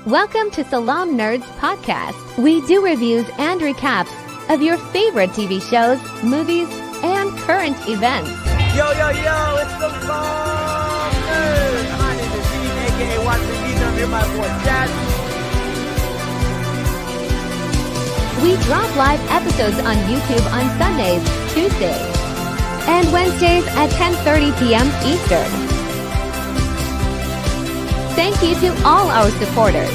Welcome to Salam Nerds Podcast. We do reviews and recaps of your favorite TV shows, movies, and current events. Yo, it's the Salam Nerds. My name is Steve, a.k.a. Watson Beats. I'm here with my boy, Chad. We drop live episodes on YouTube on Sundays, Tuesdays, and Wednesdays at 10:30 p.m. Eastern. Thank you to all our supporters.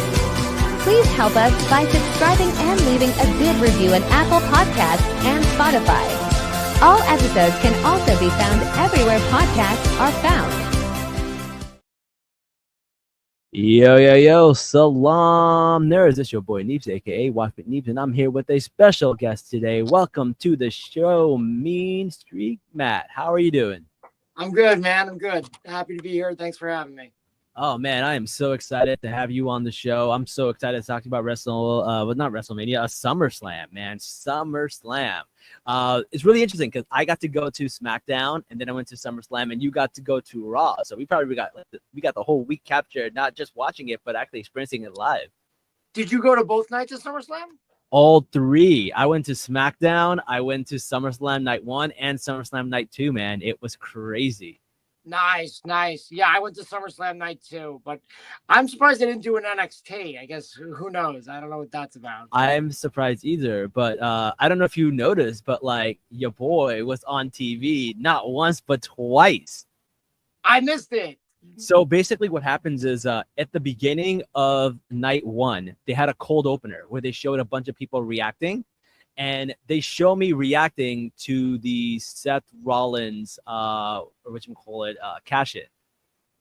Please help us by subscribing and leaving a good review on Apple Podcasts and Spotify. All episodes can also be found everywhere podcasts are found. Yo, Salam Nerds. It's your boy Neeps, aka Watchman Neeps, and I'm here with a special guest today. Welcome to the show, Mean Streak Matt. How are you doing? I'm good, man. I'm good. Happy to be here. Thanks for having me. Oh man, I am so excited to have you on the show. I'm so excited to talk about not WrestleMania, SummerSlam, man. SummerSlam. It's really interesting because I got to go to SmackDown and then I went to SummerSlam, and you got to go to Raw. So we probably got the whole week captured, not just watching it, but actually experiencing it live. Did you go to both nights of SummerSlam? All three. I went to SmackDown, I went to SummerSlam night 1 and SummerSlam night 2, man. It was crazy. Nice. Yeah, I went to SummerSlam night 2, but I'm surprised they didn't do an NXT. I guess who knows? I don't know what that's about. I'm surprised either, but I don't know if you noticed, but like your boy was on TV not once but twice. I missed it. So basically what happens is at the beginning of night 1, they had a cold opener where they showed a bunch of people reacting. And they show me reacting to the Seth Rollins, or cash in.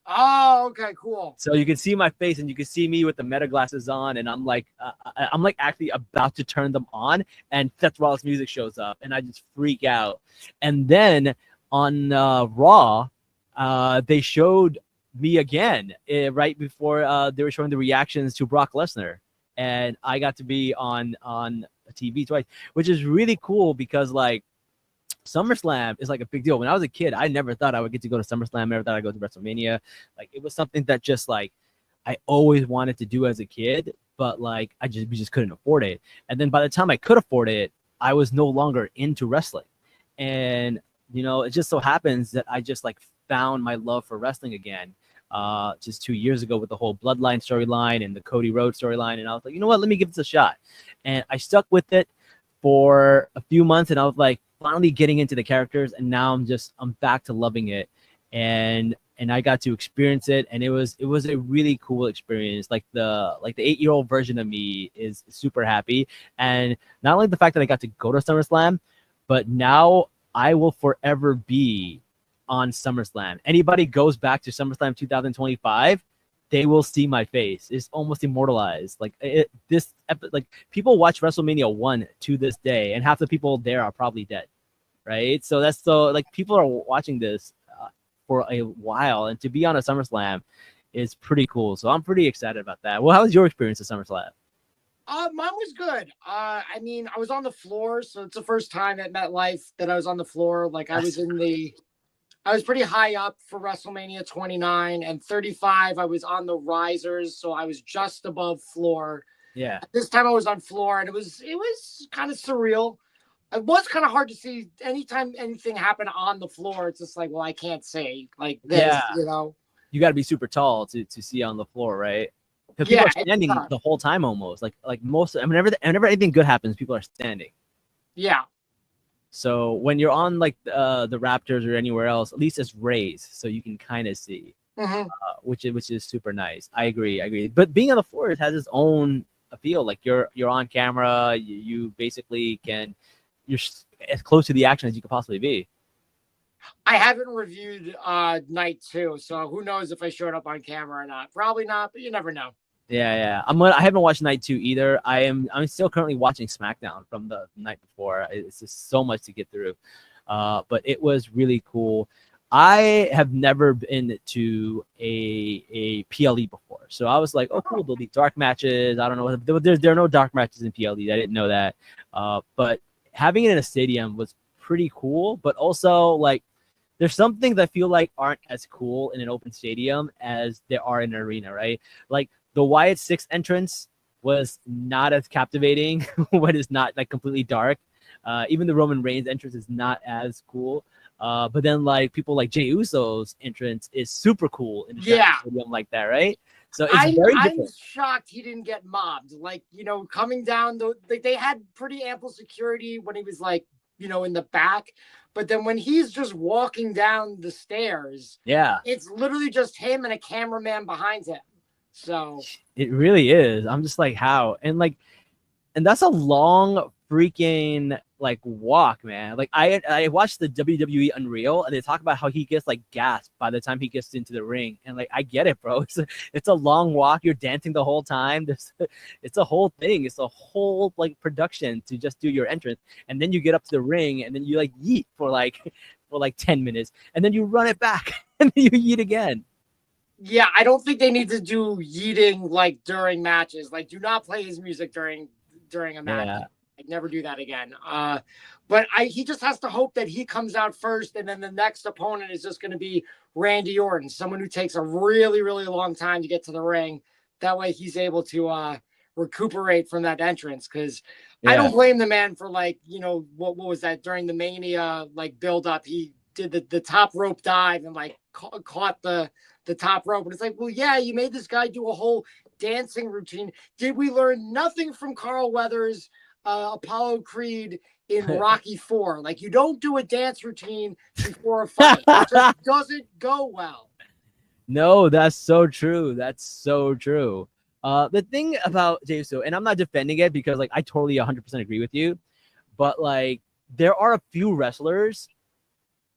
Oh, okay, cool. So you can see my face, and you can see me with the meta glasses on, and I'm like actually about to turn them on, and Seth Rollins music shows up, and I just freak out. And then on Raw, they showed me again right before they were showing the reactions to Brock Lesnar, and I got to be on TV twice, which is really cool because like SummerSlam is like a big deal. When I was a kid, I never thought I would get to go to SummerSlam. Never thought I'd go to WrestleMania. Like it was something that just like I always wanted to do as a kid, but like we just couldn't afford it. And then by the time I could afford it, I was no longer into wrestling. And you know, it just so happens that I just like found my love for wrestling again. Just 2 years ago with the whole Bloodline storyline and the Cody Rhodes storyline. And I was like, you know what, let me give this a shot. And I stuck with it for a few months, and I was like finally getting into the characters, and now I'm back to loving it. And I got to experience it, and it was a really cool experience. Like the 8-year-old version of me is super happy. And not only the fact that I got to go to SummerSlam, but now I will forever be on SummerSlam. Anybody goes back to SummerSlam 2025, they will see my face. It's almost immortalized. Like people watch WrestleMania 1 to this day, and half the people there are probably dead, right? So that's people are watching this for a while, and to be on a SummerSlam is pretty cool. So I'm pretty excited about that. Well, how was your experience at SummerSlam? Mine was good. I mean, I was on the floor, so it's the first time at MetLife that I was on the floor. Like I was pretty high up for WrestleMania 29 and 35. I was on the risers, so I was just above floor. Yeah. This time I was on floor, and it was kind of surreal. It was kind of hard to see. Anytime anything happened on the floor, it's just like, well, I can't see like this, yeah. You know. You got to be super tall to see on the floor, right? Because people are standing the whole time almost. Whenever anything good happens, people are standing. Yeah. So when you're on like the Raptors or anywhere else, at least it's raised, so you can kind of see, which is super nice. I agree. But being on the floor, it has its own appeal. Like you're on camera, you basically you're as close to the action as you could possibly be. I haven't reviewed night 2, so who knows if I showed up on camera or not. Probably not, but you never know. Yeah. I haven't watched night 2 either. I'm still currently watching SmackDown from the night before. It's just so much to get through. But it was really cool. I have never been to a PLE before. So I was like, oh cool, there'll be dark matches. I don't know. There are no dark matches in PLE. I didn't know that. But having it in a stadium was pretty cool, but also like there's some things I feel like aren't as cool in an open stadium as there are in an arena, right? Like The Wyatt Six entrance was not as captivating when it's not like completely dark. Even the Roman Reigns entrance is not as cool. But then like people like Jey Uso's entrance is super cool in a stadium like that, right? So it's very different. I'm shocked he didn't get mobbed. Like, you know, coming down, they had pretty ample security when he was like, you know, in the back. But then when he's just walking down the stairs, it's literally just him and a cameraman behind him. So it really is. I'm just like, how? And that's a long freaking like walk, man. Like I watched the WWE Unreal and they talk about how he gets like gasped by the time he gets into the ring, and like I get it, bro. It's a long walk. You're dancing the whole time. It's a whole thing. It's a whole like production to just do your entrance, and then you get up to the ring and then you like yeet for like 10 minutes, and then you run it back and then you yeet again. Yeah, I don't think they need to do yeeting like during matches. Like, do not play his music during a match. Yeah. I'd never do that again. But he just has to hope that he comes out first, and then the next opponent is just going to be Randy Orton, someone who takes a really, really long time to get to the ring. That way he's able to recuperate from that entrance, because I don't blame the man for, like, you know, what was that during the Mania like build up? He did the top rope dive and like caught the top rope, and it's like, well, yeah, you made this guy do a whole dancing routine. Did we learn nothing from Carl Weathers, Apollo Creed in Rocky IV? Like, you don't do a dance routine before a fight. It just doesn't go well. No, that's so true. That's so true. The thing about Jey Uso, and I'm not defending it because like I totally 100% agree with you, but like there are a few wrestlers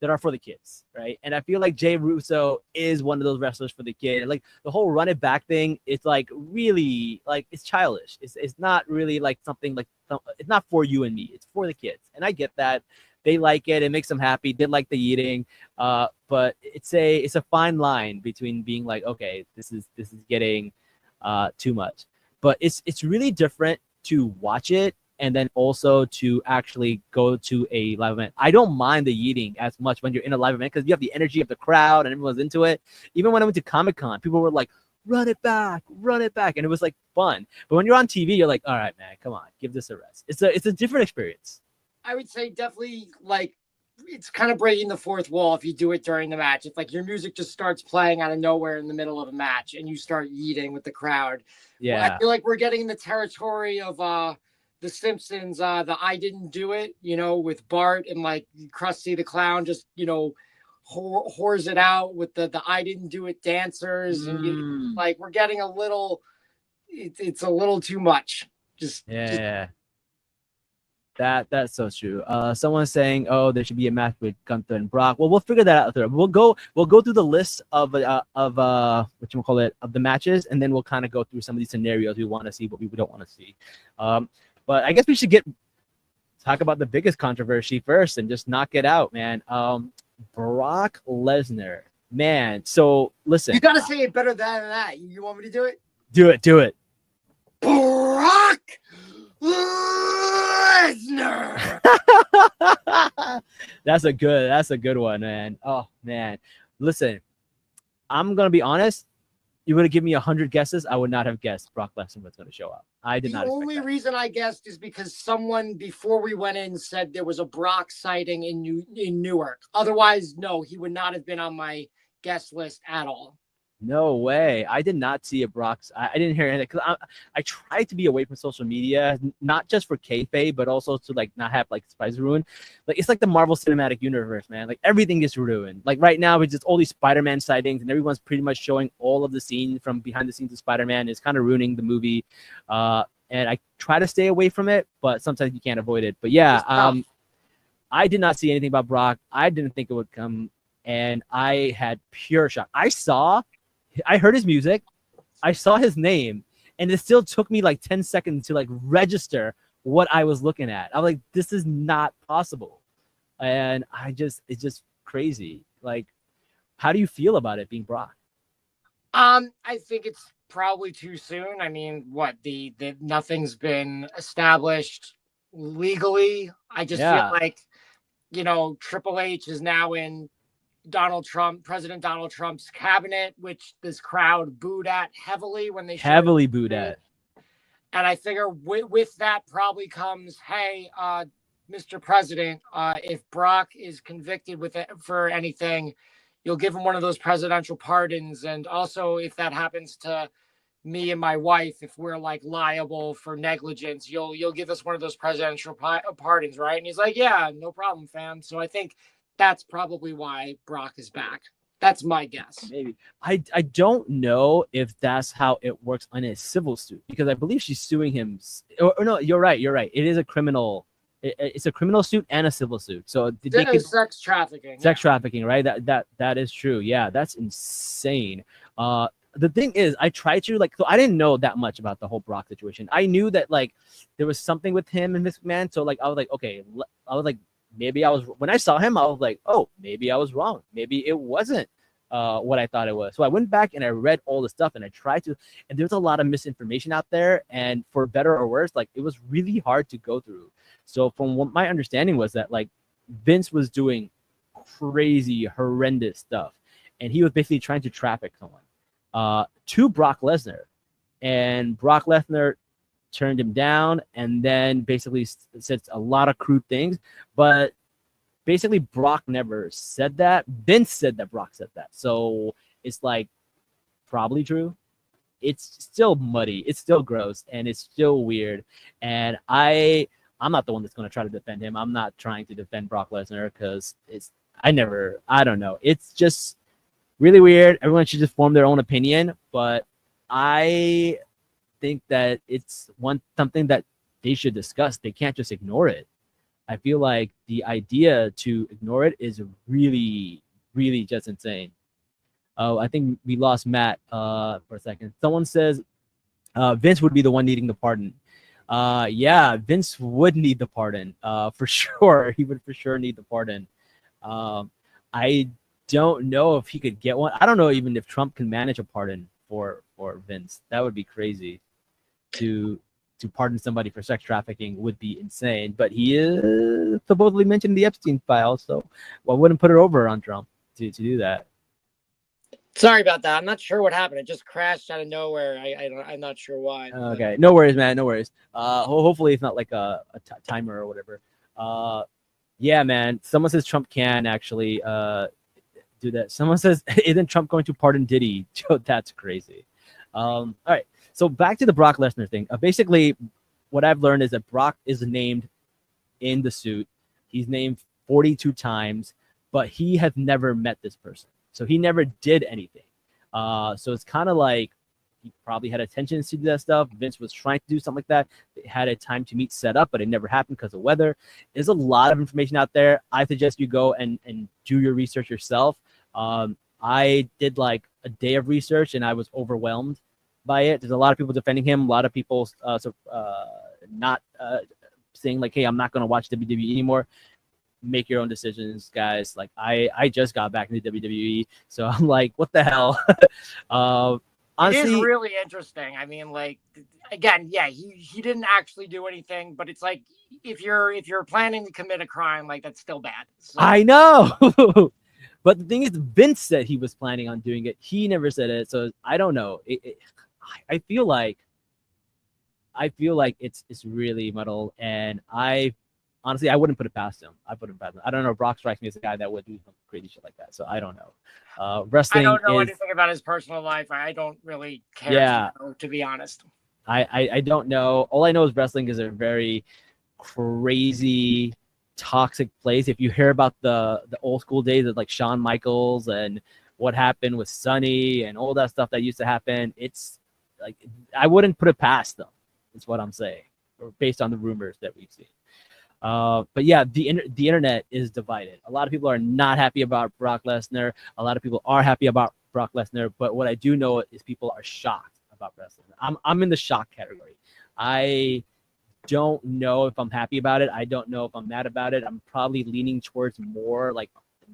that are for the kids, right? And I feel like Jey Uso is one of those wrestlers for the kid. Like the whole run it back thing, it's like really like it's childish. It's not really like something like it's not for you and me. It's for the kids, and I get that. They like it. It makes them happy. They like the eating. But it's a fine line between being like, okay, this is getting too much. But it's really different to watch it and then also to actually go to a live event. I don't mind the eating as much when you're in a live event because you have the energy of the crowd and everyone's into it. Even when I went to Comic-Con, people were like, run it back. And it was like fun. But when you're on TV, you're like, all right, man, come on, give this a rest. It's a different experience. I would say definitely, like, it's kind of breaking the fourth wall if you do it during the match. If like your music just starts playing out of nowhere in the middle of a match and you start yeeting with the crowd. Yeah. Well, I feel like we're getting in the territory of The Simpsons, the I Didn't Do It, you know, with Bart and like Krusty the Clown just, you know, whores it out with the I Didn't Do It dancers. And like we're getting a little, it's a little too much. Just That's so true. Someone's saying, "Oh, there should be a match with Gunther and Brock." Well, we'll figure that out there. We'll go through the list of what you call it, of the matches, and then we'll kind of go through some of these scenarios we want to see, what we don't want to see. But I guess we should talk about the biggest controversy first and just knock it out, man. Brock Lesnar, man. So listen, you gotta say it better than that. You want me to do it? Do it. Brock Lesnar. That's a good one, man. Oh man, listen, I'm gonna be honest. You would have given me 100 guesses, I would not have guessed Brock Lesnar was going to show up. I did not. The only reason I guessed is because someone before we went in said there was a Brock sighting in Newark. Otherwise, no, he would not have been on my guest list at all. No way. I did not see a Brock. I didn't hear anything because I tried to be away from social media, not just for kayfabe, but also to like not have like surprise ruined. Like it's like the Marvel Cinematic Universe, man. Like everything gets ruined. Like right now, it's just all these Spider-Man sightings, and everyone's pretty much showing all of the scenes from behind the scenes of Spider-Man. It's kind of ruining the movie. And I try to stay away from it, but sometimes you can't avoid it. But yeah, I did not see anything about Brock. I didn't think it would come, and I had pure shock. I heard his music, I saw his name, and it still took me like 10 seconds to like register what I was looking at. I'm like, this is not possible. And it's just crazy. Like, how do you feel about it being Brock? I think it's probably too soon. I mean, what the nothing's been established legally. I just feel like, you know, Triple H is now in President Donald Trump's cabinet, which this crowd booed at heavily when they Heavily booed at. And I figure with that probably comes, hey, Mr. President, if Brock is convicted for anything, you'll give him one of those presidential pardons. And also, if that happens to me and my wife, if we're like liable for negligence, you'll give us one of those presidential pardons, right? And he's like, yeah, no problem, fam. So I think that's probably why Brock is back. That's my guess. Maybe. I don't know if that's how it works on a civil suit, because I believe she's suing him. Or no, you're right. It is a criminal. It's a criminal suit and a civil suit. So they could, sex trafficking. Sex trafficking, right? That is true. Yeah, that's insane. The thing is, I tried to so I didn't know that much about the whole Brock situation. I knew that there was something with him and this man. So I was like, okay, maybe I was, when I saw him, I was like, oh, maybe I was wrong. Maybe it wasn't what I thought it was. So I went back and I read all the stuff and I tried to, and there's a lot of misinformation out there. And for better or worse, it was really hard to go through. So from what my understanding was that Vince was doing crazy, horrendous stuff. And he was basically trying to traffic someone to Brock Lesnar. And Brock Lesnar turned him down and then basically said a lot of crude things, but basically Brock never said that. Vince said that Brock said that. So it's probably true. It's still muddy, it's still gross, and it's still weird. And I'm not the one that's going to try to defend him. I'm not trying to defend Brock Lesnar because I don't know. It's just really weird. Everyone should just form their own opinion, but I think that it's something that they should discuss. They can't just ignore it. I feel like the idea to ignore it is really, really just insane. Oh, I think we lost Matt for a second. Someone says Vince would be the one needing the pardon. Yeah, Vince would need the pardon for sure. He would for sure need the pardon. I don't know if he could get one. I don't know even if Trump can manage a pardon for Vince. That would be crazy. To pardon somebody for sex trafficking would be insane. But he is supposedly mentioned in the Epstein file, so I wouldn't put it over on Trump to do that. Sorry about that. I'm not sure what happened. It just crashed out of nowhere. I'm not sure why. Okay, no worries, man. No worries. Hopefully it's not like a timer or whatever. Yeah, man. Someone says Trump can actually do that. Someone says, isn't Trump going to pardon Diddy? That's crazy. All right. So back to the Brock Lesnar thing. Basically, what I've learned is that Brock is named in the suit. He's named 42 times, but he has never met this person. So he never did anything. So it's kind of like he probably had intentions to do that stuff. Vince was trying to do something like that. They had a time to meet set up, but it never happened because of weather. There's a lot of information out there. I suggest you go and do your research yourself. I did a day of research and I was overwhelmed by it. There's a lot of people defending him. A lot of people not saying hey, I'm not going to watch WWE anymore. Make your own decisions, guys. I just got back into WWE, so I'm what the hell? Honestly, it is really interesting. I mean, again, yeah, he didn't actually do anything, but it's if you're planning to commit a crime, that's still bad. So. I know. But the thing is, Vince said he was planning on doing it. He never said it, so I don't know. I feel like it's really muddled, and honestly, I wouldn't put it past him. I don't know. Brock strikes me as a guy that would do some crazy shit like that. So I don't know. Wrestling. I don't know anything about his personal life. I don't really care. To be honest. I don't know. All I know is wrestling is a very crazy, toxic place. If you hear about the old school days of Shawn Michaels and what happened with Sonny and all that stuff that used to happen, it's I wouldn't put it past them. Is what I'm saying, or based on the rumors that we've seen. But yeah, the internet is divided. A lot of people are not happy about Brock Lesnar. A lot of people are happy about Brock Lesnar. But what I do know is people are shocked about wrestling. I'm in the shock category. I don't know if I'm happy about it. I don't know if I'm mad about it. I'm probably leaning towards more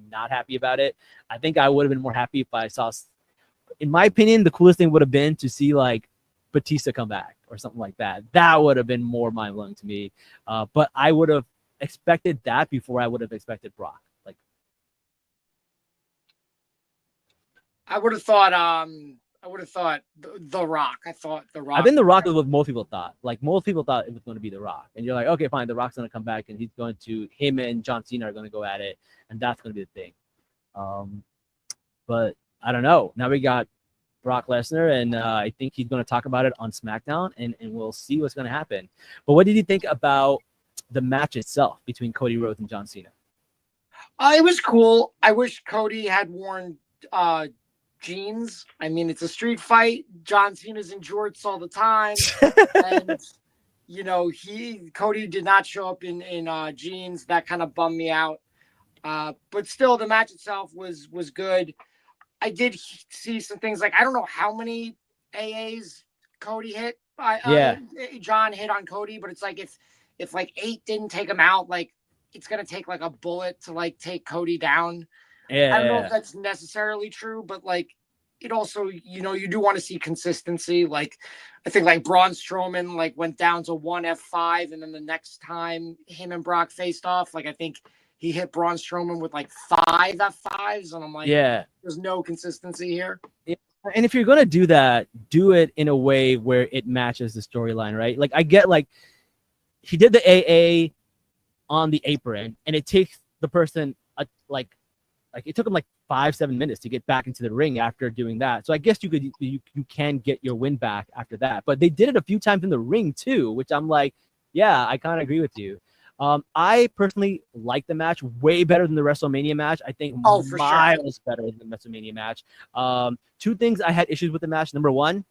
not happy about it. I think I would have been more happy if I saw, in my opinion, the coolest thing would have been to see Batista come back or something like that. That would have been more mind-blowing to me. But I would have expected that before I would have expected Brock. I would have thought the Rock. I thought the Rock. I think The Rock is what most people thought. Like most people thought it was going to be The Rock, and you're like, okay, fine, The Rock's going to come back, and him and John Cena are going to go at it, and that's going to be the thing. But I don't know. Now we got Brock Lesnar, and I think he's going to talk about it on SmackDown, and we'll see what's going to happen. But what did you think about the match itself between Cody Rhodes and John Cena? It was cool. I wish Cody had worn jeans. I mean, it's a street fight. John Cena's in jorts all the time, and Cody did not show up in jeans. That kind of bummed me out. But still, the match itself was good. I did see some things like I don't know how many AAs Cody hit. John hit on Cody, but it's like if like 8 didn't take him out, like it's gonna take like a bullet to like take Cody down. Yeah, I don't know if that's necessarily true, but like it also, you do want to see consistency. Like I think like Braun Strowman like went down to 1 F5, and then the next time him and Brock faced off, like I think he hit Braun Strowman with like 5 F5s, and I'm like, there's no consistency here. Yeah. And if you're gonna do that, do it in a way where it matches the storyline, right? Like I get like he did the AA on the apron, and it takes the person like it took him like 5-7 minutes to get back into the ring after doing that. So I guess you can get your win back after that. But they did it a few times in the ring too, which I'm like, yeah, I kind of agree with you. I personally like the match way better than the WrestleMania match. I think miles better than the WrestleMania match. 2 things I had issues with the match. Number 1,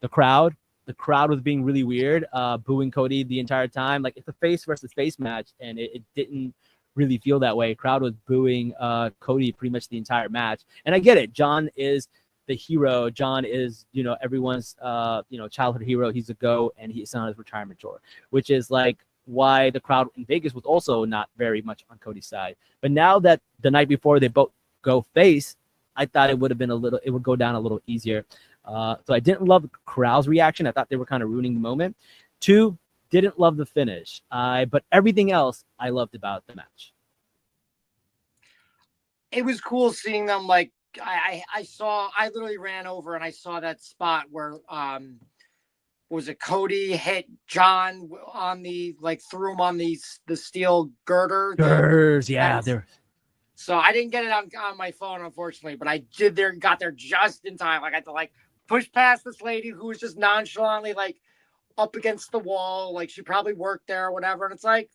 the crowd. The crowd was being really weird, booing Cody the entire time. Like it's a face versus face match, and it didn't really feel that way. Crowd was booing Cody pretty much the entire match. And I get it. John is the hero. John is, everyone's childhood hero. He's a GOAT, and he's on his retirement tour, which is like why the crowd in Vegas was also not very much on Cody's side. But now that the night before they both go face, I thought it would go down a little easier. So I didn't love the crowd's reaction. I thought they were kind of ruining the moment. 2, didn't love the finish. But everything else I loved about the match. It was cool seeing them. Like I literally ran over and I saw that spot where was it Cody hit John on the threw him on the steel girders. Yeah. So I didn't get it on my phone, unfortunately, but I got there just in time. Like I had to push past this lady who was just nonchalantly up against the wall. Like she probably worked there or whatever. And it's like,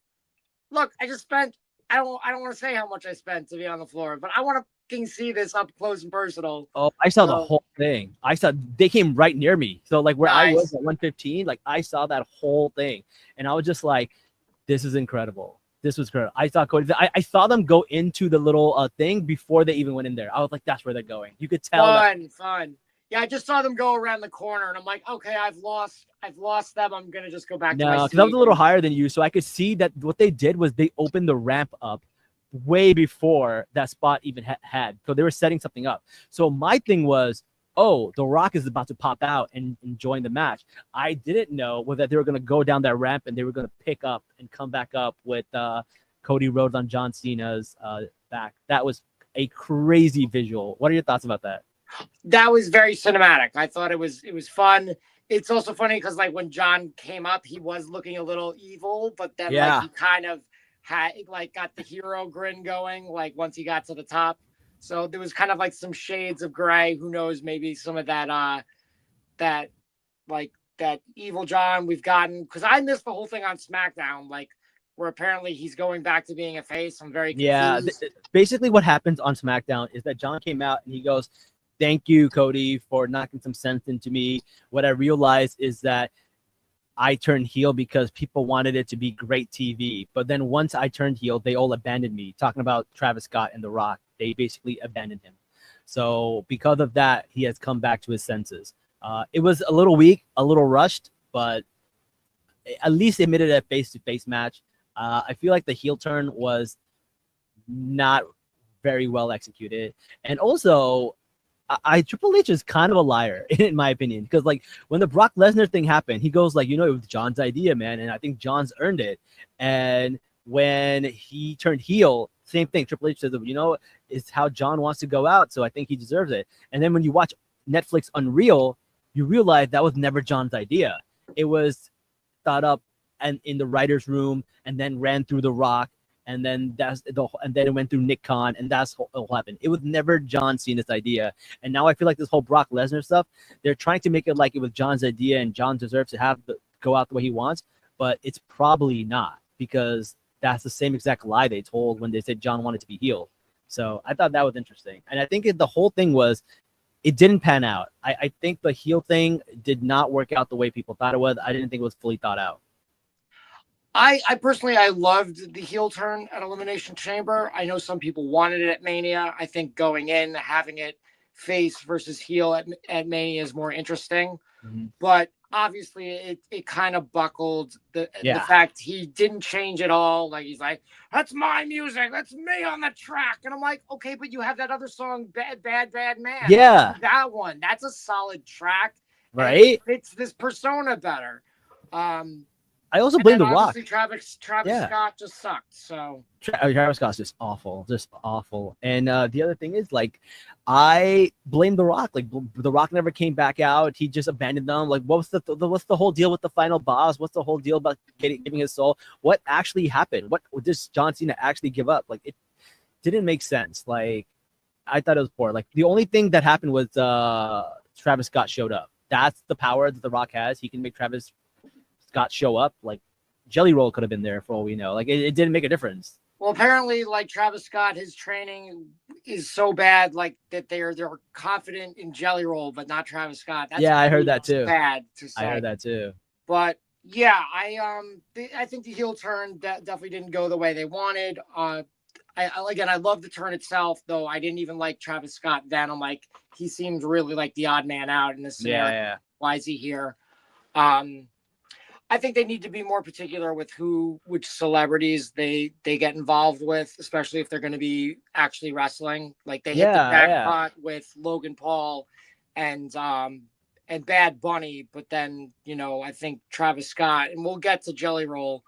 look, I just spent, I don't want to say how much I spent to be on the floor, but I want to see this up close and personal. Oh, I saw the whole thing. They came right near me. So where I was at 115, I saw that whole thing. And I was just like, this is incredible. This was great. I saw Cody. I saw them go into the little thing before they even went in there. I was like, that's where they're going. You could tell. Fun. Yeah, I just saw them go around the corner, and I'm like, okay, I've lost them. I'm gonna just go back to my seat. No, because I was a little higher than you, so I could see that what they did was they opened the ramp up way before that spot even had. So they were setting something up. So my thing was, oh, The Rock is about to pop out and join the match. I didn't know that they were going to go down that ramp and they were going to pick up and come back up with Cody Rhodes on John Cena's back. That was a crazy visual. What are your thoughts about that? That was very cinematic. I thought it was fun. It's also funny because when John came up, he was looking a little evil, but then he kind of had got the hero grin going once he got to the top. So there was kind of some shades of gray. Who knows? Maybe some of that, that evil John we've gotten. Because I missed the whole thing on SmackDown, where apparently he's going back to being a face. I'm very confused. Yeah. Basically, what happens on SmackDown is that John came out and he goes, "Thank you, Cody, for knocking some sense into me. What I realized is that I turned heel because people wanted it to be great TV. But then once I turned heel, they all abandoned me." Talking about Travis Scott and The Rock. They basically abandoned him. So because of that, he has come back to his senses. It was a little weak, a little rushed, but at least they made it a face-to-face match. I feel like the heel turn was not very well executed. And also, Triple H is kind of a liar, in my opinion, because when the Brock Lesnar thing happened, he goes it was John's idea, man, and I think John's earned it. And when he turned heel, Same thing. Triple H says, you know, it's how John wants to go out, so I think he deserves it. And then when you watch Netflix Unreal, you realize that was never John's idea. It was thought up and in the writer's room, and then ran through The Rock, and then it went through Nick Khan, and that's what happened. It was never John Cena's idea. And now I feel like this whole Brock Lesnar stuff, they're trying to make it like it was John's idea, and John deserves to go out the way he wants, but it's probably not, because that's the same exact lie they told when they said John wanted to be healed. So I thought that was interesting. And I think the whole thing was, it didn't pan out. I think the heel thing did not work out the way people thought it was. I didn't think it was fully thought out. I personally, I loved the heel turn at Elimination Chamber. I know some people wanted it at Mania. I think going in, having it face versus heel at Mania is more interesting. Mm-hmm. But obviously, it kind of buckled the fact he didn't change at all. Like, he's like, that's my music. That's me on the track. And I'm like, okay, but you have that other song, Bad, Bad, Bad Man. Yeah. That one. That's a solid track. Right? It fits this persona better. I also blame The Rock. Travis Scott just sucked. So Travis Scott's just awful. And the other thing is, like, I blame The Rock. Like, The Rock never came back out. He just abandoned them. Like, what's the whole deal with the final boss? What's the whole deal about giving his soul? What actually happened? What did John Cena actually give up? Like, it didn't make sense. Like, I thought it was poor. Like, the only thing that happened was Travis Scott showed up. That's the power that The Rock has. He can make Travis Scott show up. Like, Jelly Roll could have been there for all we know. Like, it didn't make a difference. Well, apparently, like, Travis Scott, his training is so bad, like, that they're confident in Jelly Roll, but not Travis Scott. That's I heard that too. Bad to say. I heard that too. But yeah, I think the heel turn definitely didn't go the way they wanted. I love the turn itself, though. I didn't even like Travis Scott then. I'm like, he seemed really like the odd man out in this scenario. Yeah. Why is he here? I think they need to be more particular with which celebrities they get involved with, especially if they're going to be actually wrestling. Like, they hit the jackpot with Logan Paul and Bad Bunny, but then, you know, I think Travis Scott, and we'll get to Jelly Roll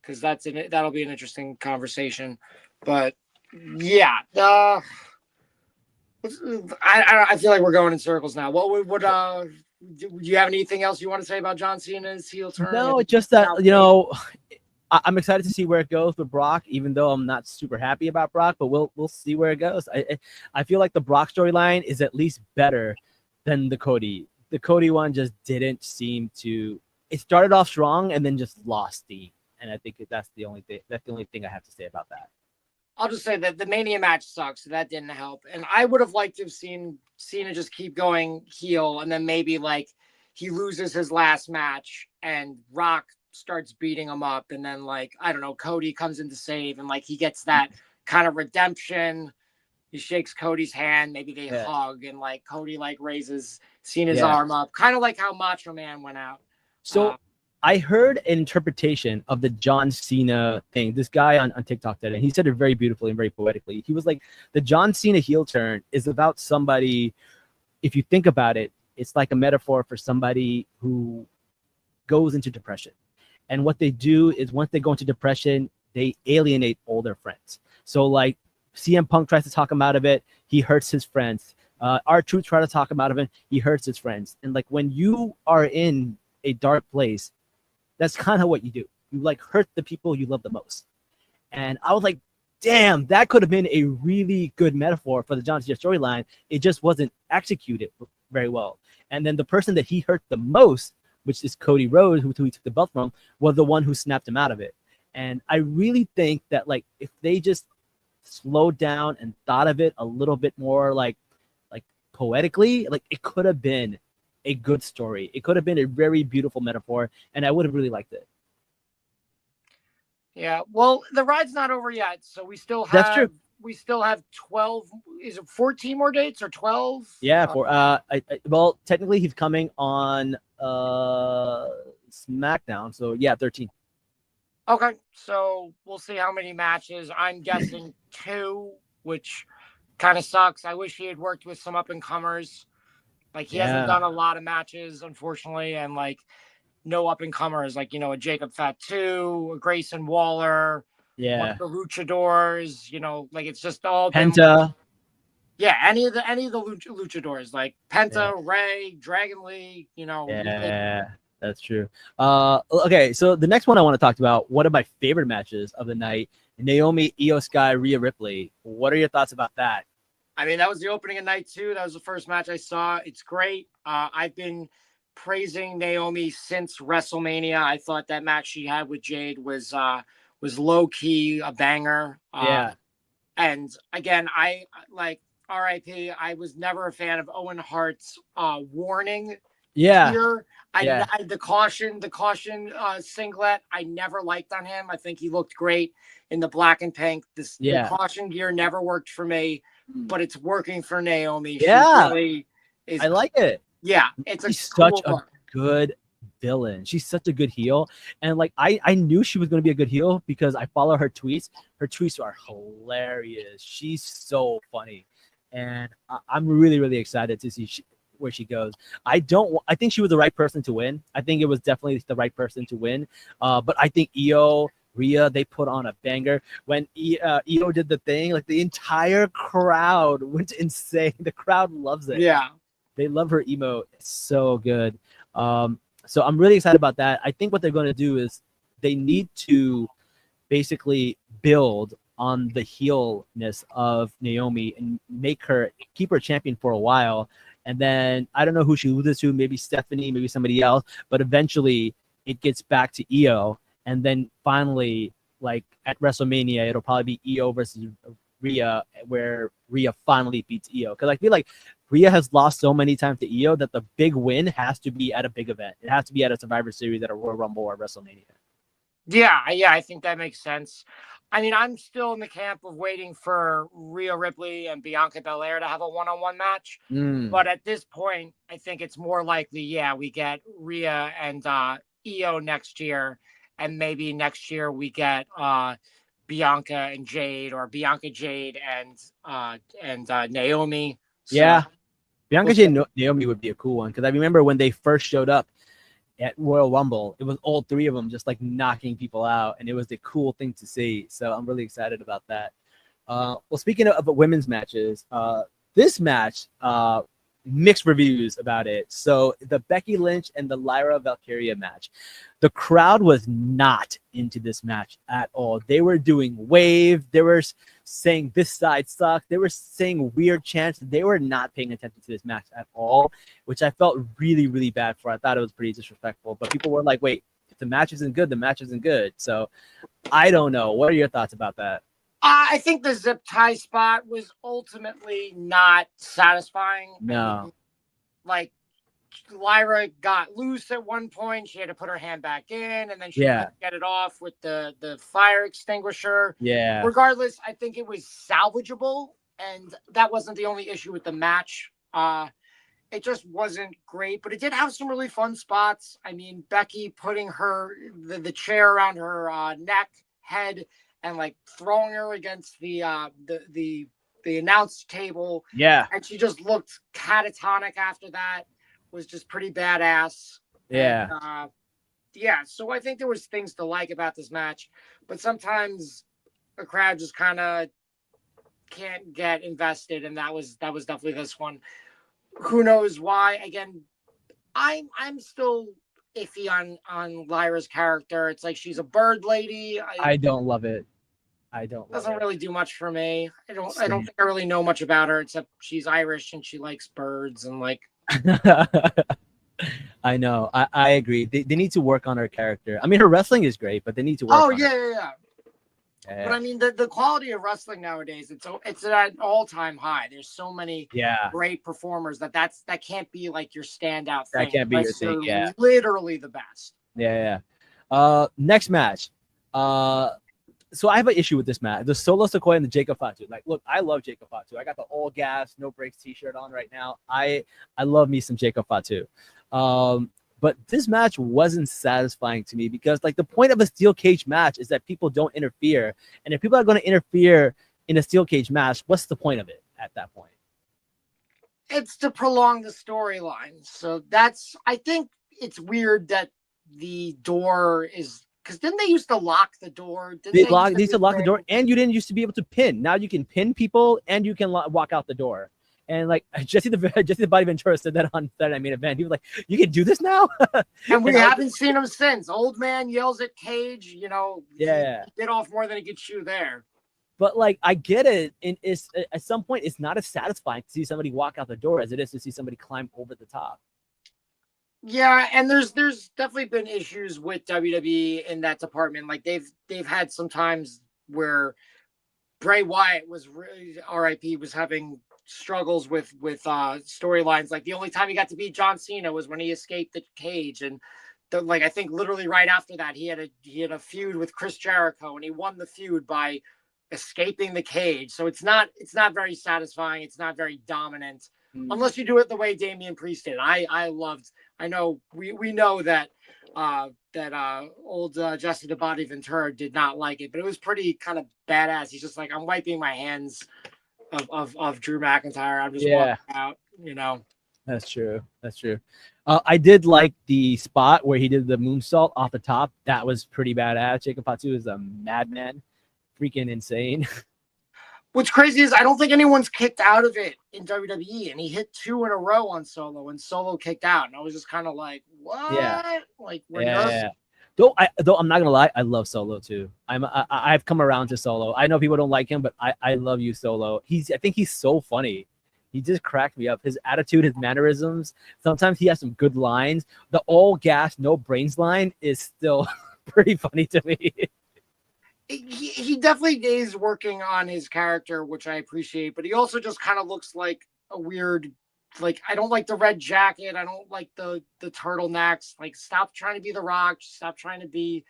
because that'll be an interesting conversation. But yeah, I feel like we're going in circles now. Do you have anything else you want to say about John Cena's heel turn? No, just that, you know, I'm excited to see where it goes with Brock, even though I'm not super happy about Brock, but we'll see where it goes. I feel like the Brock storyline is at least better than the Cody. The Cody one just didn't seem to. It started off strong and then just lost steam, and I think that's the only thing. That's the only thing I have to say about that. I'll just say that the Mania match sucks, so that didn't help. And I would have liked to have seen Cena just keep going heel, and then maybe, like, he loses his last match and Rock starts beating him up, and then, like, I don't know, Cody comes in to save, and, like, he gets that kind of redemption. He shakes Cody's hand, maybe they hug, and, like, Cody, like, raises Cena's arm up, kind of like how Macho Man went out. So I heard an interpretation of the John Cena thing. This guy on TikTok did it, and he said it very beautifully and very poetically. He was like, the John Cena heel turn is about somebody, if you think about it, it's like a metaphor for somebody who goes into depression. And what they do is, once they go into depression, they alienate all their friends. So, like, CM Punk tries to talk him out of it, he hurts his friends. R-Truth tries to talk him out of it, he hurts his friends. And, like, when you are in a dark place, that's kind of what you do. You, like, hurt the people you love the most. And I was like, damn, that could have been a really good metaphor for the John Cena storyline. It just wasn't executed very well. And then the person that he hurt the most, which is Cody Rhodes, who he took the belt from, was the one who snapped him out of it. And I really think that, like, if they just slowed down and thought of it a little bit more, like poetically, like, it could have been a good story. It could have been a very beautiful metaphor, and I would have really liked it. Yeah, well, the ride's not over yet, so we still have. That's true. We still have 12. Is it 14 more dates or 12? Yeah, well, technically he's coming on SmackDown, so yeah, 13. Okay, so we'll see how many matches. I'm guessing 2, which kind of sucks. I wish he had worked with some up-and-comers. Like, he hasn't done a lot of matches, unfortunately, and, like, no up-and-comers, like, you know, a Jacob Fatu, a Grayson Waller, one Yeah. of the luchadors, like it's just all been Penta. yeah, any of the luchadors like Yeah. Penta, Ray, Dragon Lee, Yeah, that's true. Okay, so the next one I want to talk about, one of my favorite matches of the night, Naomi, Io Sky, Rhea Ripley. What are your thoughts about that? I mean, that was the opening of night 2. That was the first match I saw. It's great. I've been praising Naomi since WrestleMania. I thought that match she had with Jade was low key a banger. Yeah. And again, I like RIP. I was never a fan of Owen Hart's warning Yeah. here. Yeah. The caution singlet. I never liked on him. I think he looked great in the black and pink. The caution gear never worked for me, but it's working for Naomi. Yeah. She really is. I like it. Yeah, it's She's cool such a look. good villain. She's such a good heel. And like I knew she was going to be a good heel because I follow her tweets. Her tweets are hilarious. She's so funny. And I'm really, really excited to see where she goes. I think she was the right person to win. I think it was definitely the right person to win. But I think Io, Rhea, they put on a banger. When Io did the thing, like the entire crowd went insane. The crowd loves it. Yeah. They love her emote. It's so good. So I'm really excited about that. I think what they're going to do is they need to basically build on the heelness of Naomi and keep her champion for a while. And then I don't know who she loses to, maybe Stephanie, maybe somebody else, but eventually it gets back to Io. And then finally, like at WrestleMania, it'll probably be Io versus Rhea, where Rhea finally beats Io. Because I feel like Rhea has lost so many times to Io that the big win has to be at a big event. It has to be at a Survivor Series, at a Royal Rumble, or WrestleMania. Yeah, I think that makes sense. I mean, I'm still in the camp of waiting for Rhea Ripley and Bianca Belair to have a one-on-one match. But at this point, I think it's more likely, we get Rhea and Io next year, and maybe next year we get Bianca and Jade, or Bianca Jade and Naomi. So, yeah, Bianca Jade and Naomi would be a cool one because I remember when they first showed up at Royal Rumble, it was all three of them just like knocking people out, and it was a cool thing to see. So I'm really excited about that. Well, speaking of women's matches, this match, mixed reviews about it. So the Becky Lynch and the Lyra Valkyria match, the crowd was not into this match at all. They were doing wave. They were saying this side sucked. They were saying weird chants. They were not paying attention to this match at all, which I felt really, really bad for. I thought it was pretty disrespectful, but people were like, wait, if the match isn't good, the match isn't good. So I don't know. What are your thoughts about that? I think the zip tie spot was ultimately not satisfying. No. Like, Lyra got loose at one point. She had to put her hand back in, and then she couldn't get it off with the fire extinguisher. Yeah. Regardless, I think it was salvageable, and that wasn't the only issue with the match. It just wasn't great, but it did have some really fun spots. I mean, Becky putting the chair around her neck, head, and like throwing her against the announce table. Yeah. And she just looked catatonic after that. Was just pretty badass. Yeah. And, so I think there was things to like about this match, but sometimes the crowd just kind of can't get invested, and that was definitely this one. Who knows why? Again, I'm still iffy on Lyra's character. It's like she's a bird lady. I don't love it. Doesn't really do much for me. I don't think I really know much about her, except she's Irish and she likes birds, and like I know. I agree. They need to work on her character. I mean, her wrestling is great, but they need to work on it. Yeah. But I mean, the quality of wrestling nowadays, it's at an all-time high. There's so many great performers that can't be like your standout thing. That can't be your thing. Yeah, literally the best. Yeah. Next match. So I have an issue with this match. The Solo Sikoa and the Jacob Fatu. Like, look, I love Jacob Fatu. I got the all gas, no brakes t-shirt on right now. I love me some Jacob Fatu. But this match wasn't satisfying to me because, like, the point of a steel cage match is that people don't interfere. And if people are going to interfere in a steel cage match, what's the point of it at that point? It's to prolong the storyline. So I think it's weird that the door is because didn't they used to lock the door? They used to lock the door, and you didn't used to be able to pin. Now you can pin people, and you can walk out the door. And like Jesse the Body Ventura said that on Saturday Night Main Event. He was like, "You can do this now," and we haven't seen him since. Old man yells at Cage. You know, yeah, he bit off more than he could chew there. But like, I get it. And it's at some point, it's not as satisfying to see somebody walk out the door as it is to see somebody climb over the top. Yeah, and there's definitely been issues with WWE in that department. Like they've had some times where Bray Wyatt was really RIP was having struggles with storylines. Like the only time he got to beat John Cena was when he escaped the cage, and I think literally right after that he had a feud with Chris Jericho, and he won the feud by escaping the cage. So it's not very satisfying. It's not very dominant unless you do it the way Damian Priest did. I know we know that old Jesse the Body Ventura did not like it, but it was pretty kind of badass. He's just like, I'm wiping my hands of Drew McIntyre. I'm just walking out, you know. That's true. I did like the spot where he did the moonsault off the top. That was pretty badass. Jacob Fatu is a madman. Freaking insane. What's crazy is I don't think anyone's kicked out of it in WWE, and he hit 2 in a row on Solo, and Solo kicked out, and I was just kind of like, what? Yeah. Like, we're nervous. Though I'm not gonna lie, I love Solo too. I've come around to Solo. I know people don't like him, but I love you, Solo. I think he's so funny. He just cracked me up. His attitude, his mannerisms. Sometimes he has some good lines. The all gas, no brains line is still pretty funny to me. He definitely is working on his character, which I appreciate, but he also just kind of looks like a weird, like, I don't like the red jacket. I don't like the turtlenecks. Like, stop trying to be The Rock. Stop trying to be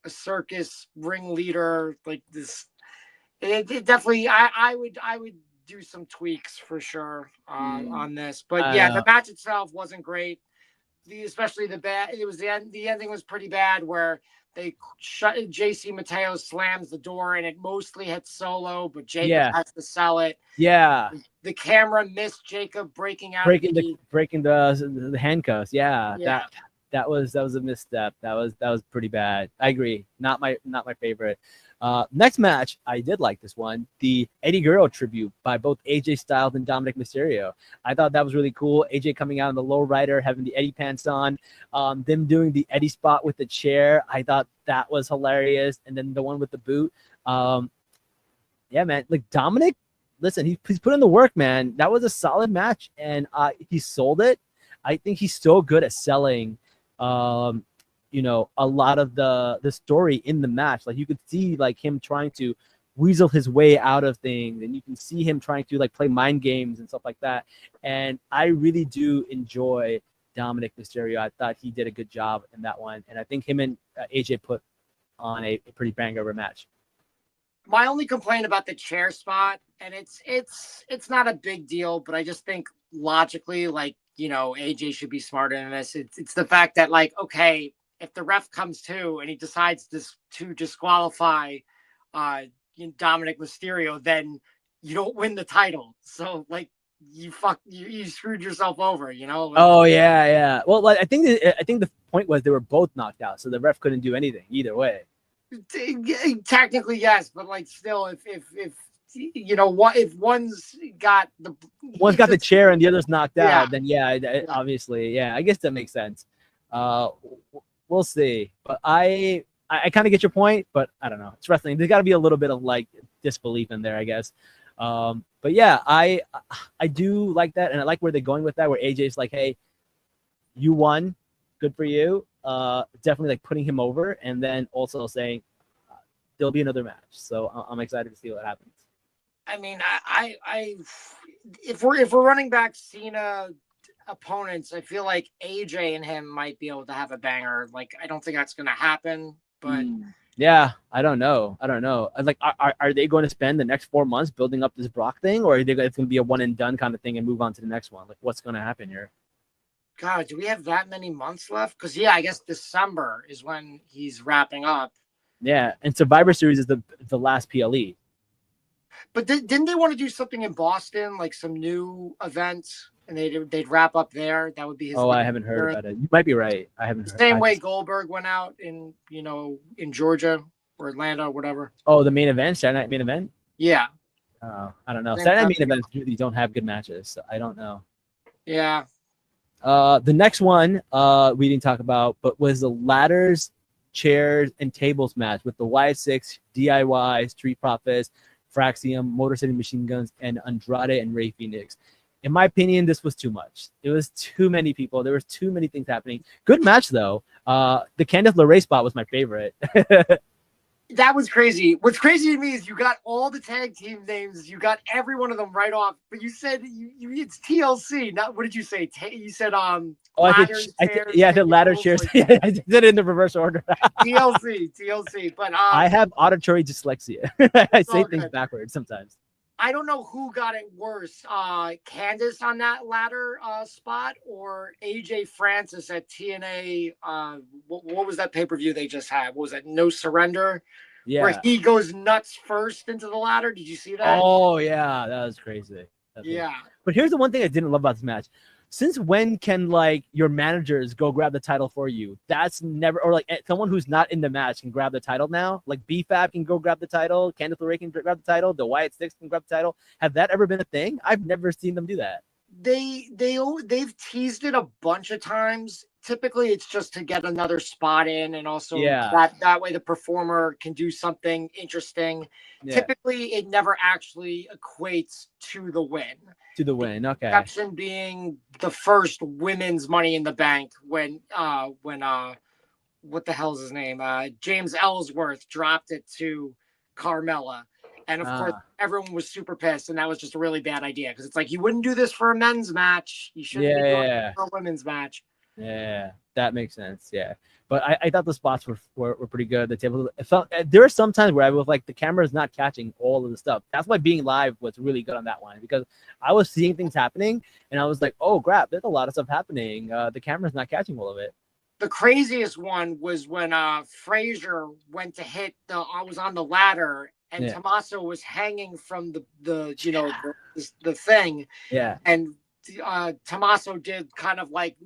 a circus ringleader. Like this, it definitely, I would do some tweaks for sure on this, but yeah, the match itself wasn't great. Especially the ending was pretty bad where they shut JC Mateo slams the door and it mostly hits Solo, but Jacob has to sell it. Yeah. The camera missed Jacob breaking the handcuffs. Yeah. That was a misstep. That was pretty bad. I agree. Not my favorite. Next match, I did like this one. The Eddie Guerrero tribute by both AJ Styles and Dominic Mysterio. I thought that was really cool. AJ coming out in the low rider, having the Eddie pants on, them doing the Eddie spot with the chair. I thought that was hilarious. And then the one with the boot. Yeah, man. Like Dominic, listen, he's put in the work, man. That was a solid match, and he sold it. I think he's so good at selling a lot of the story in the match. Like you could see like him trying to weasel his way out of things, and you can see him trying to like play mind games and stuff like that. And I really do enjoy Dominic Mysterio. I thought he did a good job in that one, and I think him and AJ put on a pretty banger of a match. My only complaint about the chair spot, and it's not a big deal, but I just think logically, like, AJ should be smarter than this. It's the fact that, like, okay, if the ref comes to and he decides to disqualify Dominic Mysterio, then you don't win the title. So like you screwed yourself over, Like, oh yeah. Well, I think the point was they were both knocked out, so the ref couldn't do anything either way. Technically, yes, but like still, if one's got the chair and the other's knocked out, then obviously, I guess that makes sense. We'll see, but I kind of get your point, but I don't know. It's wrestling. There's got to be a little bit of like disbelief in there, I guess. But yeah, I do like that, and I like where they're going with that. Where AJ's like, "Hey, you won, good for you." Definitely like putting him over, and then also saying there'll be another match. So I'm excited to see what happens. I mean, if we're running back Cena opponents, I feel like AJ and him might be able to have a banger. Like, I don't think that's going to happen, but yeah, I don't know. Like, are they going to spend the next 4 months building up this Brock thing, or it's going to be a one and done kind of thing and move on to the next one? Like, what's going to happen here? God, do we have that many months left? Because I guess December is when he's wrapping up. Yeah, and Survivor Series is the last PLE. But didn't they want to do something in Boston, like some new events and they'd wrap up there. That would be his. Oh, I haven't heard about it. You might be right. I haven't heard. Same way Goldberg went out in Georgia or Atlanta or whatever. Oh, the main event, Saturday night main event. Yeah. I don't know. Saturday night main events usually don't have good matches, so I don't know. Yeah. The next one we didn't talk about, but was the ladders, chairs, and tables match with the Y6, DIY, Street Profits, Fraxium, Motor City Machine Guns, and Andrade and Ray Phoenix. In my opinion, this was too much. It was too many people. There was too many things happening. Good match though. The Candice LeRae spot was my favorite. That was crazy. What's crazy to me is you got all the tag team names. You got every one of them right off. But you said it's TLC. Not what did you say? You said ladders, I said ladder chairs. Yeah, I did it in the reverse order. TLC. But I have auditory dyslexia. I say things backwards sometimes. I don't know who got it worse, Candice on that ladder spot or AJ Francis at TNA. What was that pay-per-view they just had? What was that? No Surrender? Yeah. Where he goes nuts first into the ladder. Did you see that? Oh, yeah. That was crazy. Yeah. But here's the one thing I didn't love about this match. Since when can your managers go grab the title for you? That's never, or someone who's not in the match can grab the title now. Like BFAB can go grab the title, Candice LeRae can grab the title, the Wyatt Six can grab the title. Have that ever been a thing? I've never seen them do that. They've teased it a bunch of times. Typically, it's just to get another spot in, and also that way the performer can do something interesting. Yeah. Typically, it never actually equates to the win. To the win, okay. Exception being the first women's Money in the Bank when what the hell's his name? James Ellsworth dropped it to Carmella. And of course, everyone was super pissed, and that was just a really bad idea because it's like you wouldn't do this for a men's match. You shouldn't be doing it for a women's match. Yeah, that makes sense. Yeah, but I thought the spots were pretty good. The table, there were some times where I was like, the camera is not catching all of the stuff. That's why being live was really good on that one because I was seeing things happening, and I was like, oh crap, there's a lot of stuff happening. The camera's not catching all of it. The craziest one was when Frazier went to hit I was on the ladder. And Tommaso was hanging from the thing. Yeah. And Tommaso did kind of like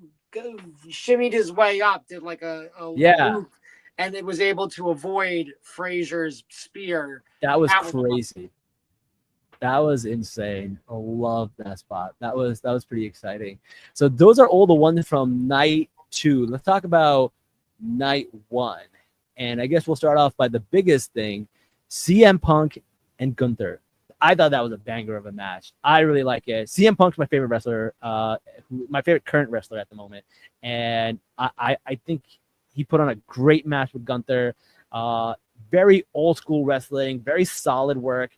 shimmied his way up, did like a loop, and it was able to avoid Frazier's spear. That was crazy. That was insane. I love that spot. That was pretty exciting. So those are all the ones from night 2. Let's talk about night 1. And I guess we'll start off by the biggest thing. CM Punk and Gunther. I thought that was a banger of a match. I really like it. CM Punk's my favorite wrestler, my favorite current wrestler at the moment. And I think he put on a great match with Gunther. Very old school wrestling, very solid work.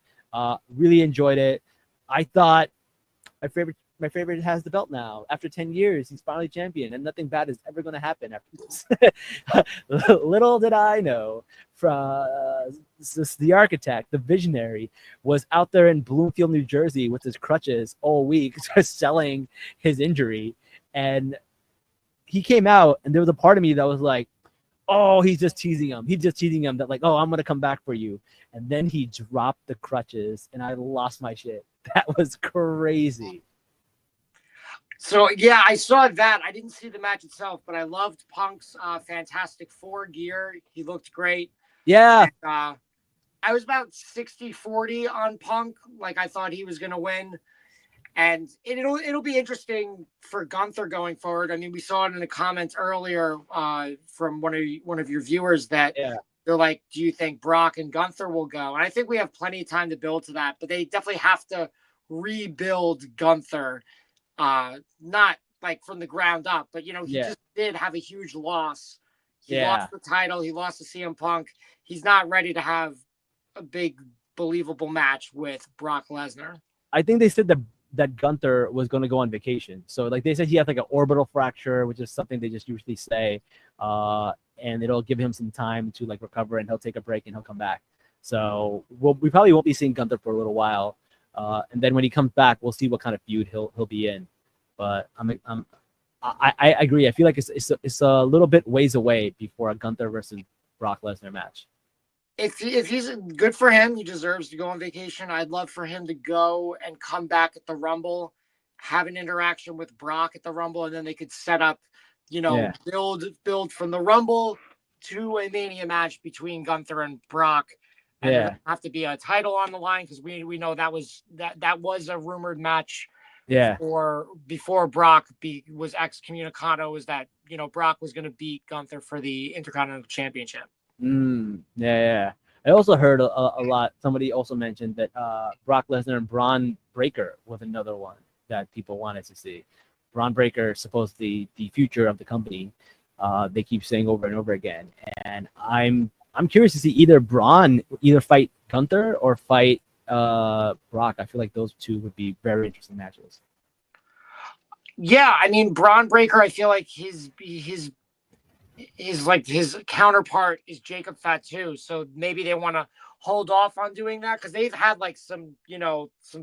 Really enjoyed it. I thought my favorite has the belt now. After 10 years, he's finally champion, and nothing bad is ever going to happen after this. Little did I know, from the architect, the visionary, was out there in Bloomfield, New Jersey with his crutches all week, just selling his injury. And he came out, and there was a part of me that was like, oh, he's just teasing him. He's just teasing him that like, oh, I'm going to come back for you. And then he dropped the crutches, and I lost my shit. That was crazy. So, yeah, I saw that. I didn't see the match itself, but I loved Punk's Fantastic Four gear. He looked great. Yeah. And, I was about 60-40 on Punk. Like, I thought he was going to win. And it'll be interesting for Gunther going forward. I mean, we saw it in the comments earlier from one of your viewers that they're like, do you think Brock and Gunther will go? And I think we have plenty of time to build to that, but they definitely have to rebuild Gunther. Not like from the ground up, but he just did have a huge loss. He lost the title. He lost to CM Punk. He's not ready to have a big, believable match with Brock Lesnar. I think they said that Gunther was going to go on vacation. So like they said, he had like an orbital fracture, which is something they just usually say, and it'll give him some time to like recover, and he'll take a break and he'll come back. So we probably won't be seeing Gunther for a little while. And then when he comes back, we'll see what kind of feud he'll be in. But I agree. I feel like it's a little bit ways away before a Gunther versus Brock Lesnar match. If he's good for him, he deserves to go on vacation. I'd love for him to go and come back at the Rumble have an interaction with Brock at the Rumble, and then they could set up, Yeah. build from the Rumble to a Mania match between Gunther and Brock. And there doesn't have to be a title on the line, because we know that was a rumored match. Yeah. Or before Brock was excommunicado, was that Brock was going to beat Gunther for the Intercontinental Championship. Yeah. I also heard a lot. Somebody also mentioned that Brock Lesnar and Braun Breaker was another one that people wanted to see. Braun Breaker is supposedly the future of the company. They keep saying over and over again, and I'm curious to see either Braun fight Gunther or fight Brock. I feel like those two would be very interesting matches. Yeah, I mean, Braun Breaker, I feel like his counterpart is Jacob Fatu, so maybe they want to hold off on doing that, because they've had like some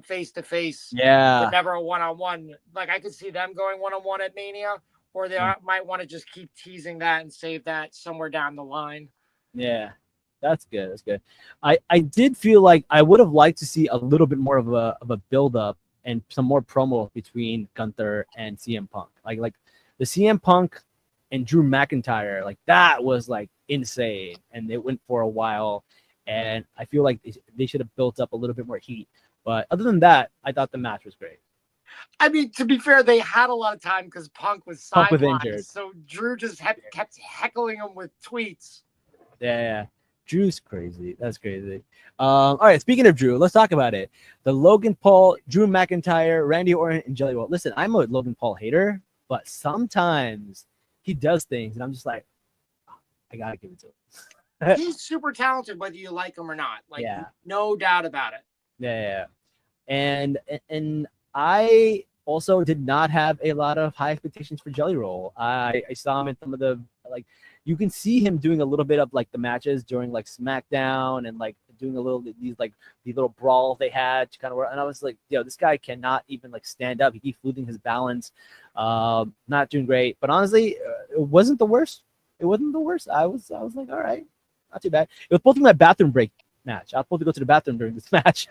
face to face, but never a one-on-one. Like, I could see them going one-on-one at Mania, or they might want to just keep teasing that and save that somewhere down the line. Yeah, that's good. That's good. I did feel like I would have liked to see a little bit more of a build up and some more promo between Gunther and CM Punk. Like the CM Punk and Drew McIntyre, like that was like insane, and it went for a while. And I feel like they should have built up a little bit more heat. But other than that, I thought the match was great. I mean, to be fair, they had a lot of time because Punk was sidelined, so Drew just kept heckling him with tweets. Yeah. Drew's crazy. That's crazy. All right, speaking of Drew, let's talk about it. The Logan Paul, Drew McIntyre, Randy Orton, and Jelly Roll. Listen, I'm a Logan Paul hater, but sometimes he does things, and I'm just like, I gotta give it to him. He's super talented, whether you like him or not. Like, no doubt about it. Yeah. And I also did not have a lot of high expectations for Jelly Roll. I saw him in some of the, like, you can see him doing a little bit of like the matches during like SmackDown, and like doing a little these little brawls they had to kind of work. And I was like, this guy cannot even like stand up. He keeps losing his balance. Not doing great, but honestly, it wasn't the worst. I was like, all right, not too bad. It was supposed to be my bathroom break match. I was supposed to go to the bathroom during this match.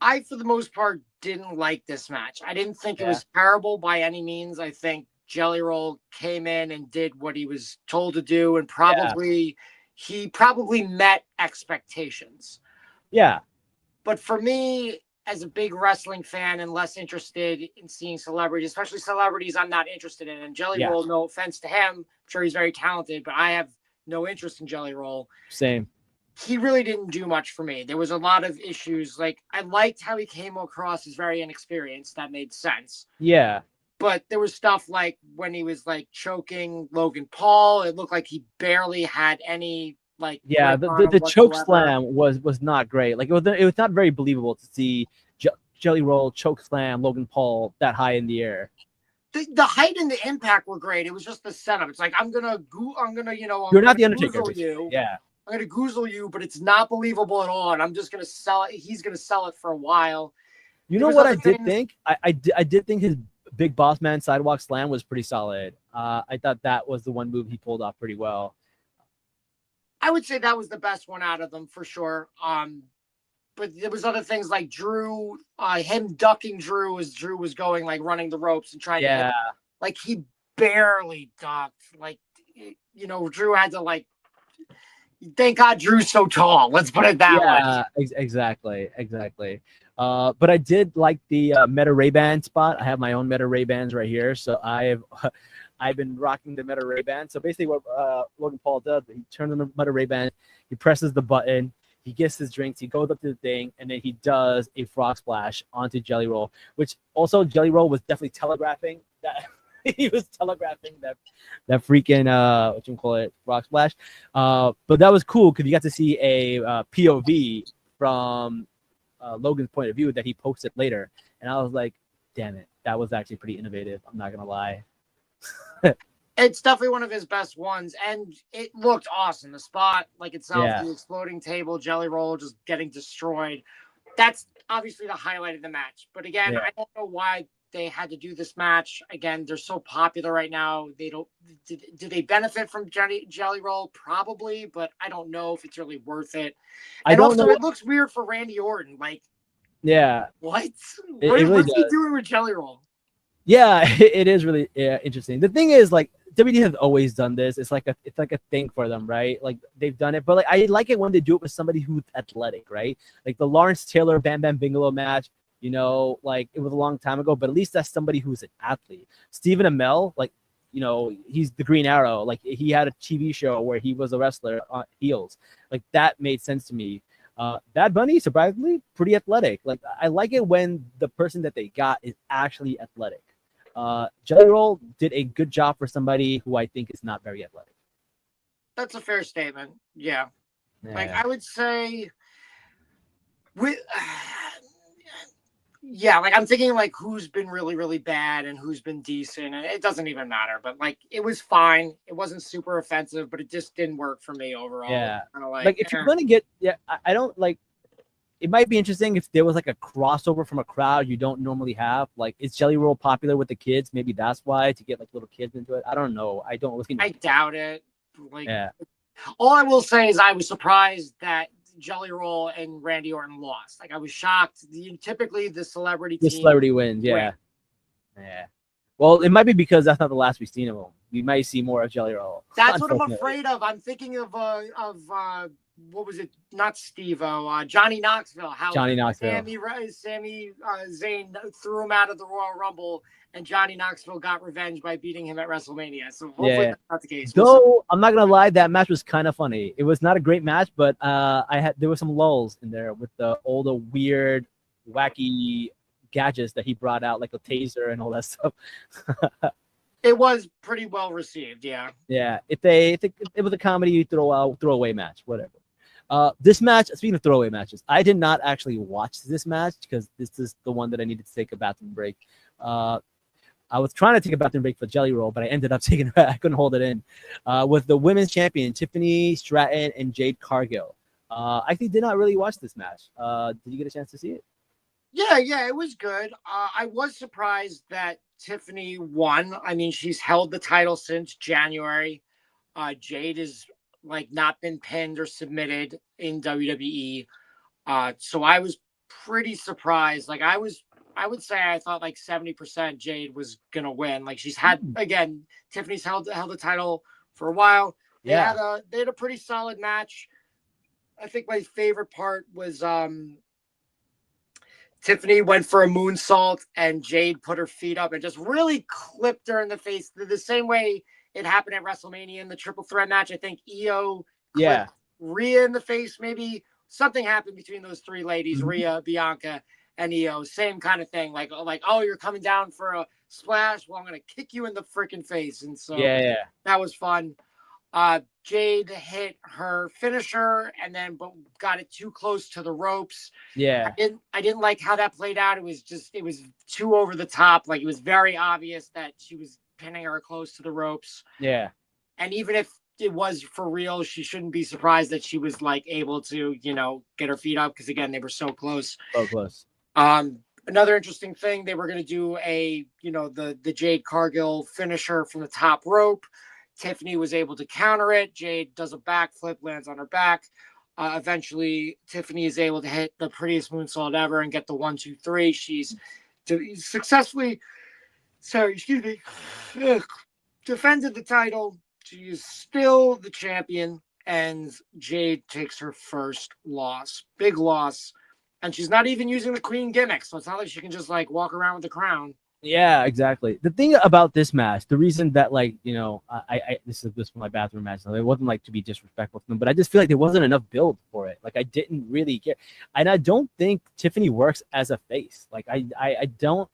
I, for the most part, didn't like this match. I didn't think it was terrible by any means. I think Jelly Roll came in and did what he was told to do, and he probably met expectations. Yeah. But for me, as a big wrestling fan and less interested in seeing celebrities, especially celebrities I'm not interested in, and Jelly Roll, no offense to him, I'm sure he's very talented, but I have no interest in Jelly Roll. Same. He really didn't do much for me. There was a lot of issues. Like, I liked how he came across as very inexperienced. That made sense. Yeah. But there was stuff like when he was like choking Logan Paul, it looked like he barely had any like. Yeah, the choke slam was not great. Like, it was not very believable to see Jelly Roll choke slam Logan Paul that high in the air. The height and the impact were great. It was just the setup. It's like, I'm gonna you're not the Undertaker. Yeah. I'm going to goozle you, but it's not believable at all. And I'm just going to sell it. He's going to sell it for a while. You know what I did think? I did think his Big Boss Man sidewalk slam was pretty solid. I thought that was the one move he pulled off pretty well. I would say that was the best one out of them for sure. But there was other things like Drew, him ducking Drew as Drew was going, like running the ropes and trying to hit, like he barely ducked. Like, Drew had to like, thank God Drew's so tall. Let's put it that way. Exactly. But I did like the Meta Ray-Ban spot. I have my own Meta Ray-Bans right here. So I've been rocking the Meta Ray-Ban. So basically what Logan Paul does, he turns on the Meta Ray-Ban, he presses the button, he gets his drinks, he goes up to the thing, and then he does a frog splash onto Jelly Roll, which also Jelly Roll was definitely telegraphing that. He was telegraphing that freaking rock splash. But that was cool because you got to see a POV from Logan's point of view that he posted later, and I was like, damn it, that was actually pretty innovative. I'm not gonna lie. It's definitely one of his best ones, and it looked awesome. The spot, like itself, the exploding table, Jelly Roll just getting destroyed. That's obviously the highlight of the match. But again, I don't know why they had to do this match. Again, they're so popular right now. They don't. Do they benefit from Jelly Roll? Probably, but I don't know if it's really worth it. And also, it looks weird for Randy Orton. Like, Yeah, What? it really What's he does. doing with Jelly Roll? Yeah, it is really interesting. The thing is, like, WWE has always done this. It's like a thing for them, right? Like they've done it, but like I like it when they do it with somebody who's athletic, right? Like the Lawrence Taylor Bam Bam Bigelow match. You know, like it was a long time ago, but at least that's somebody who's an athlete. Stephen Amell, like, you know, he's the Green Arrow. Like he had a TV show where he was a wrestler on heels. Like that made sense to me. Bad Bunny, surprisingly, pretty athletic. Like I like it when the person that they got is actually athletic. Jelly Roll did a good job for somebody who I think is not very athletic. That's a fair statement. Yeah. Yeah. Like I would say with yeah, like I'm thinking like who's been really, really bad and who's been decent, and it doesn't even matter. But like it was fine. It wasn't super offensive, but it just didn't work for me overall. Yeah. Kind of Like if you're gonna get, I don't like. It might be interesting if there was like a crossover from a crowd you don't normally have. Like, is Jelly Roll popular with the kids? Maybe that's why, to get like little kids into it. I don't know. I don't really know. I doubt it. Like, Yeah. all I will say is I was surprised that Jelly Roll and Randy Orton lost. Like I was shocked. Typically the celebrity The team celebrity wins. Yeah. Yeah. Well, it might be because that's not the last we've seen of him. We might see more of Jelly Roll. That's what I'm afraid of. I'm thinking of what was it? Not Steve-O, Johnny Knoxville. How Johnny Knoxville. Sami Zayn threw him out of the Royal Rumble, and Johnny Knoxville got revenge by beating him at WrestleMania. So hopefully that's not the case. Though I'm not gonna lie, that match was kind of funny. It was not a great match, but there were some lulls in there with all the weird, wacky gadgets that he brought out, like a taser and all that stuff. It was pretty well received, yeah. Yeah, if it was a comedy throwaway match, whatever. This match, speaking of throwaway matches, I did not actually watch this match because this is the one that I needed to take a bathroom break. I was trying to take a bathroom break for Jelly Roll, but I ended up taking it. I couldn't hold it in. With the women's champion Tiffany Stratton and Jade Cargill. I actually did not really watch this match. Did you get a chance to see it? Yeah, it was good. I was surprised that Tiffany won. I mean, she's held the title since January. Jade has like not been pinned or submitted in WWE. So I was pretty surprised. Like I would say I thought like 70% Jade was gonna win. Like she's had Tiffany's held the title for a while. They had a pretty solid match. I think my favorite part was Tiffany went for a moonsault and Jade put her feet up and just really clipped her in the face the same way it happened at WrestleMania in the triple threat match. I think Io clipped Rhea in the face. Maybe something happened between those three ladies, Rhea, Bianca, and Io. Same kind of thing. Like, oh, you're coming down for a splash. Well, I'm going to kick you in the freaking face. And so that was fun. Jade hit her finisher and then got it too close to the ropes. Yeah. I didn't like how that played out. It was too over the top. Like it was very obvious that she was pinning her close to the ropes. Yeah. And even if it was for real, she shouldn't be surprised that she was like able to, get her feet up because again, they were so close. So close. Another interesting thing, they were going to do the Jade Cargill finisher from the top rope. Tiffany was able to counter it. Jade does a backflip, lands on her back. Eventually, Tiffany is able to hit the prettiest moonsault ever and get the 1, 2, 3. She's successfully, defended the title. She is still the champion, and Jade takes her first loss. Big loss. And she's not even using the queen gimmick, so it's not like she can just like walk around with the crown. Yeah, exactly. The thing about this match, the reason that this is my bathroom match, so it wasn't like to be disrespectful to them, but I just feel like there wasn't enough build for it. Like I didn't really care, and I don't think Tiffany works as a face. Like I don't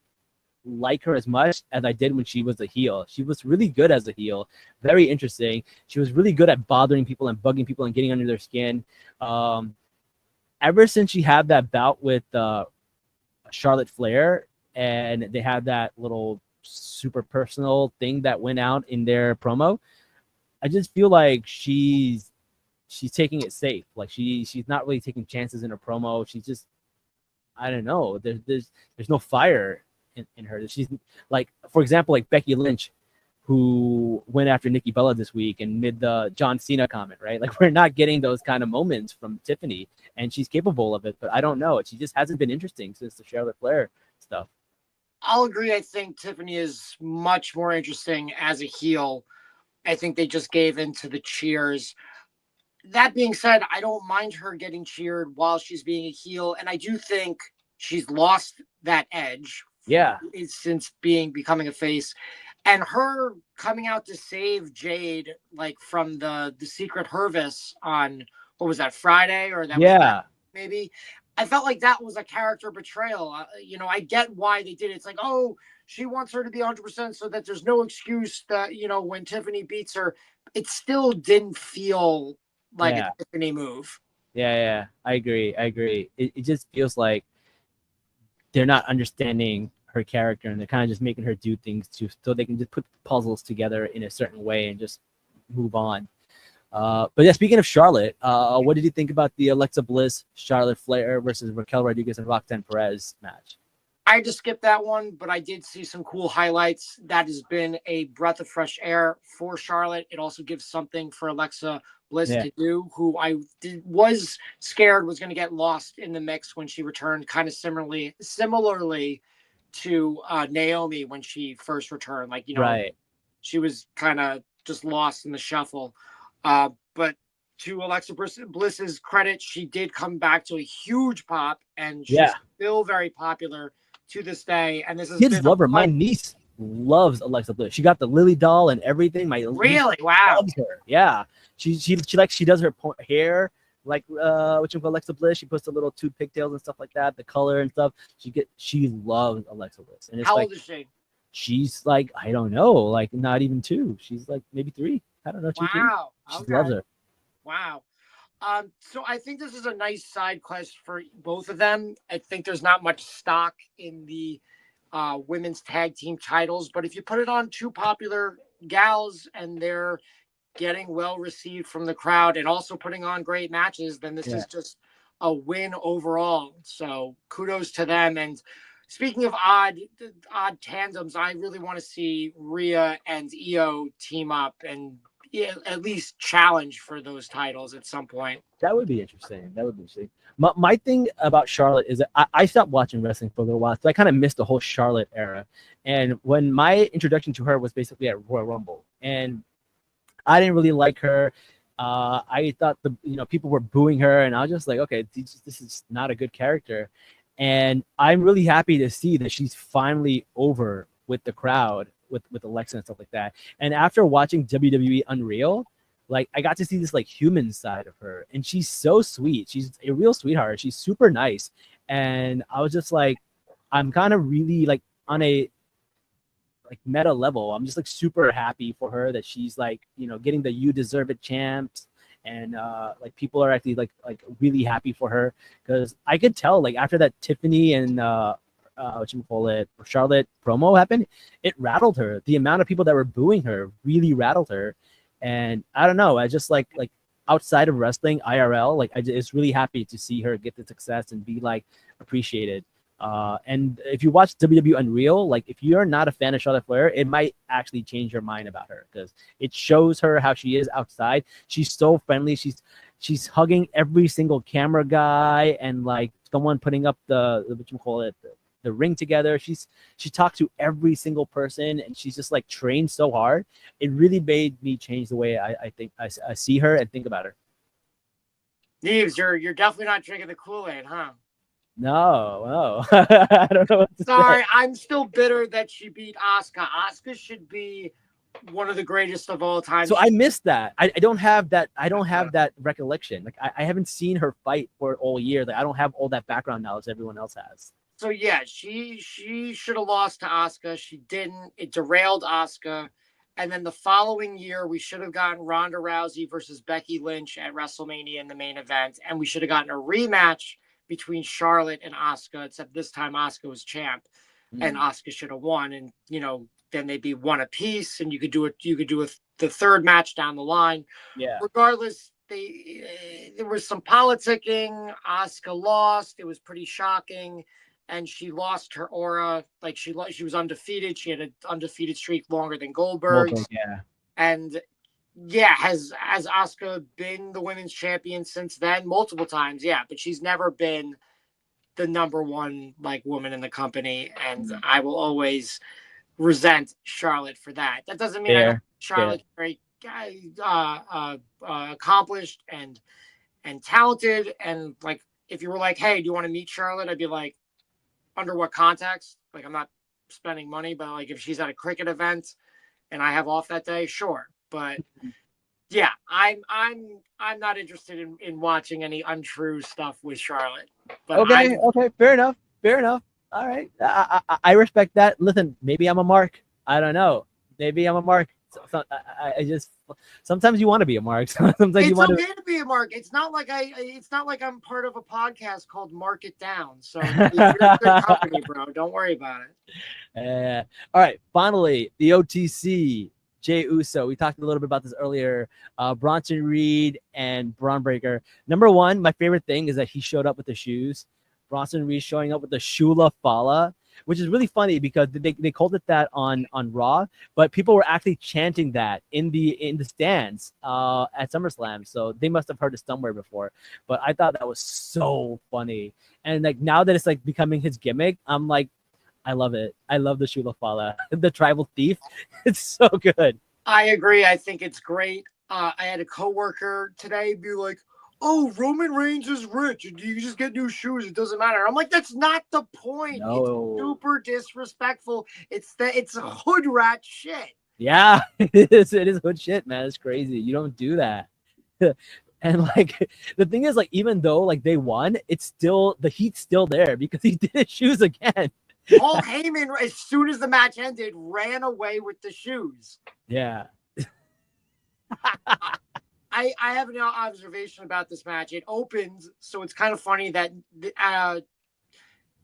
like her as much as I did when she was a heel. She was really good as a heel, very interesting. She was really good at bothering people and bugging people and getting under their skin. Ever since she had that bout with Charlotte Flair. And they had that little super personal thing that went out in their promo. I just feel like she's taking it safe. Like she's not really taking chances in her promo. She's just, I don't know. There's no fire in her. She's like, for example, like Becky Lynch, who went after Nikki Bella this week and made the John Cena comment, right? Like, we're not getting those kind of moments from Tiffany, and she's capable of it, but I don't know. She just hasn't been interesting since the Charlotte Flair stuff. I'll agree. I think Tiffany is much more interesting as a heel. I think they just gave in to the cheers. That being said, I don't mind her getting cheered while she's being a heel, and I do think she's lost that edge. Yeah, Since becoming a face, and her coming out to save Jade, like from the secret Hervis on, what was that, Friday, or that was maybe. I felt like that was a character betrayal. I get why they did it. It's like, oh, she wants her to be 100% so that there's no excuse that, when Tiffany beats her, it still didn't feel like a Tiffany move. Yeah. I agree. It just feels like they're not understanding her character, and they're kind of just making her do things so they can just put puzzles together in a certain way and just move on. But yeah, speaking of Charlotte, what did you think about the Alexa Bliss, Charlotte Flair versus Raquel Rodriguez and Roxanne Perez match? I just skipped that one, but I did see some cool highlights. That has been a breath of fresh air for Charlotte. It also gives something for Alexa Bliss to do, who was scared was going to get lost in the mix when she returned, kind of similarly to Naomi when she first returned. Like, she was kind of just lost in the shuffle. But to Alexa Bliss's credit, she did come back to a huge pop, and she's still very popular to this day. And kids love her. My niece loves Alexa Bliss. She got the Lily doll and everything. Really? Wow. Loves her. Yeah. She does her hair like Alexa Bliss. She puts the little two pigtails and stuff like that, the color and stuff. She loves Alexa Bliss. And it's how old is she? She's like, I don't know, like not even 2. She's like maybe 3. I don't know. 2, wow. 3. She loves her. Wow. So I think this is a nice side quest for both of them. I think there's not much stock in the women's tag team titles, but if you put it on 2 popular gals and they're getting well received from the crowd and also putting on great matches, then this is just a win overall. So kudos to them. And speaking of odd tandems, I really want to see Rhea and Io team up and at least challenge for those titles at some point. That would be interesting. My thing about Charlotte is that I stopped watching wrestling for a little while, so I kind of missed the whole Charlotte era. And when my introduction to her was basically at Royal Rumble, and I didn't really like her. I thought people were booing her, and I was just like, okay, this is not a good character. And I'm really happy to see that she's finally over with the crowd, with Alexa and stuff like that. And after watching WWE Unreal, like I got to see this like human side of her, and she's so sweet. She's a real sweetheart. She's super nice. And I was just like, I'm kind of really like on a like meta level. I'm just like super happy for her that she's like, getting the You Deserve It champs. And like people are actually like really happy for her, because I could tell like after that Tiffany and Charlotte promo happened, it rattled her. The amount of people that were booing her really rattled her. And I don't know, I just like outside of wrestling IRL, like it's really happy to see her get the success and be like appreciated. And if you watch WWE Unreal, like if you're not a fan of Charlotte Flair, it might actually change your mind about her, because it shows her how she is outside. She's so friendly. She's hugging every single camera guy, and like someone putting up the ring together. She talks to every single person, and she's just like trained so hard. It really made me change the way I think I see her and think about her. Neves, you're definitely not drinking the Kool-Aid, huh? No. I don't know what to Sorry, say. I'm still bitter that she beat Asuka. Asuka should be one of the greatest of all time. So I missed that. I don't have that. I don't have that recollection. Like I haven't seen her fight for all year. Like I don't have all that background knowledge everyone else has. So yeah, she should have lost to Asuka. She didn't. It derailed Asuka. And then the following year, we should have gotten Ronda Rousey versus Becky Lynch at WrestleMania in the main event. And we should have gotten a rematch between Charlotte and Asuka, except this time Asuka was champ, and Asuka should have won. And then they'd be one apiece, and you could do the third match down the line. Yeah. Regardless, there was some politicking. Asuka lost. It was pretty shocking. and she lost her aura. Like she was undefeated. She had an undefeated streak longer than Goldberg's. Yeah. And yeah, has Asuka been the women's champion since then? Multiple times, yeah, but she's never been the number one like woman in the company, and I will always resent Charlotte for that. That doesn't mean I don't. Charlotte's very accomplished and talented, and like if you were like, hey, do you want to meet Charlotte? I'd be like, under what context? Like, I'm not spending money, but like if she's at a cricket event and I have off that day, sure. But yeah, I'm not interested in watching any untrue stuff with Charlotte. But okay, fair enough. All right, I respect that. Listen, maybe I'm a mark. I don't know. Maybe I'm a mark. So, I just sometimes you want to be a mark. Sometimes it's you want okay to be a mark. It's not like I'm part of a podcast called Mark It Down. So you're a good company, bro. Don't worry about it. All right. Finally, the OTC. Jey Uso. We talked a little bit about this earlier. Bronson Reed and Braun Breaker. Number one, my favorite thing is that he showed up with the shoes. Bronson Reed showing up with the Shula Fala, which is really funny because they called it that on Raw, but people were actually chanting that in the stands at SummerSlam. So they must have heard it somewhere before. But I thought that was so funny. And like now that it's like becoming his gimmick, I'm like, I love it. I love the Shula Fala, the tribal thief. It's so good. I agree. I think it's great. I had a coworker today be like, oh, Roman Reigns is rich and you just get new shoes. It doesn't matter. I'm like, that's not the point. No. It's super disrespectful. It's a hood rat shit. Yeah, it is hood shit, man. It's crazy. You don't do that. And like the thing is, like, even though like they won, it's still the heat's still there because he did his shoes again. Paul Heyman, as soon as the match ended, ran away with the shoes. Yeah. I have an observation about this match. It opens, so it's kind of funny that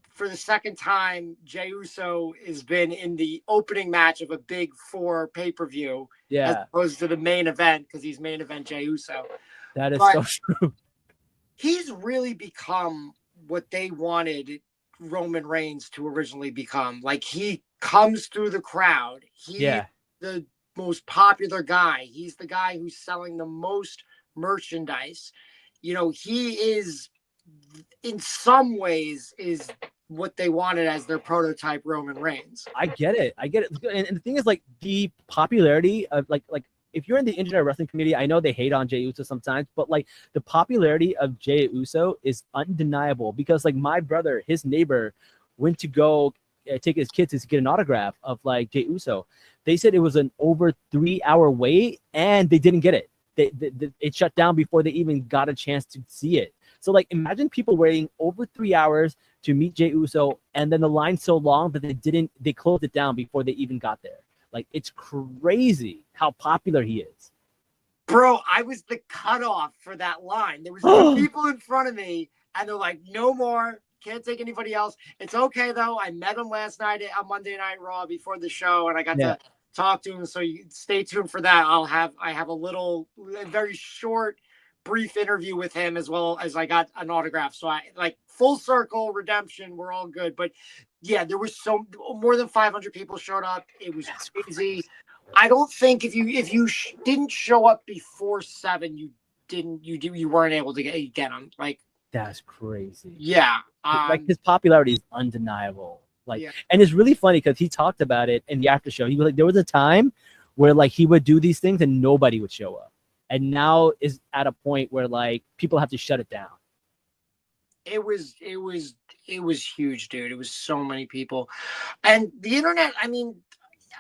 for the second time, Jey Uso has been in the opening match of a Big Four pay-per-view, as opposed to the main event, because he's main event Jey Uso. That is so true. He's really become what they wanted Roman Reigns to originally become. Like, he comes through the crowd. He's the most popular guy. He's the guy who's selling the most merchandise. You know, he is, in some ways, is what they wanted as their prototype Roman Reigns. I get it. And the thing is, like, the popularity of like if you're in the internet wrestling community, I know they hate on Jey Uso sometimes, but like the popularity of Jey Uso is undeniable because like my brother, his neighbor, went to go take his kids to get an autograph of like Jey Uso. They said it was an over 3-hour wait and they didn't get it. It shut down before they even got a chance to see it. So like imagine people waiting over 3 hours to meet Jey Uso and then the line's so long that they closed it down before they even got there. Like, it's crazy how popular he is. Bro, I was the cutoff for that line. There was two people in front of me, and they're like, no more. Can't take anybody else. It's okay, though. I met him last night on Monday Night Raw before the show, and I got to talk to him. So you stay tuned for that. I have a very short, brief interview with him, as well as I got an autograph. So I like full circle redemption. We're all good. But yeah, there was more than 500 people showed up. It was crazy. I don't think if you didn't show up before 7, you weren't able to get them. Like, that's crazy. Yeah. Like his popularity is undeniable. Like, and it's really funny because he talked about it in the after show. He was like, there was a time where like he would do these things and nobody would show up. And now is at a point where like people have to shut it down. It was huge, dude. It was so many people. And the internet, I mean,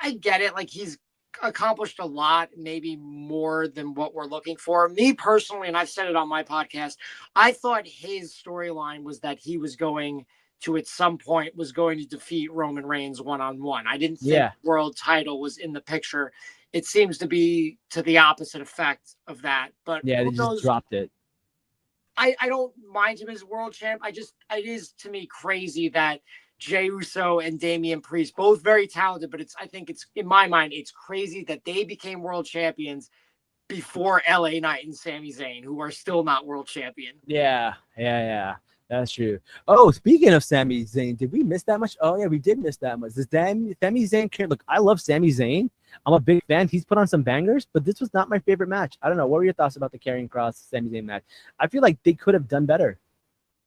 I get it. Like, he's accomplished a lot, maybe more than what we're looking for. Me personally, and I've said it on my podcast, I thought his storyline was that he was going to, at some point, was going to defeat Roman Reigns one-on-one. I didn't think the world title was in the picture. It seems to be to the opposite effect of that. But yeah, they just dropped it. I don't mind him as world champ. It is to me crazy that Jey Uso and Damian Priest, both very talented, but I think it's, in my mind, it's crazy that they became world champions before LA Knight and Sami Zayn, who are still not world champion. Yeah. That's true. Oh, speaking of Sami Zayn, did we miss that much? Oh yeah, we did miss that much. Does Sami Zayn? Look, I love Sami Zayn. I'm a big fan. He's put on some bangers, but this was not my favorite match. I don't know. What were your thoughts about the Karrion Kross Sami Zayn match? I feel like they could have done better.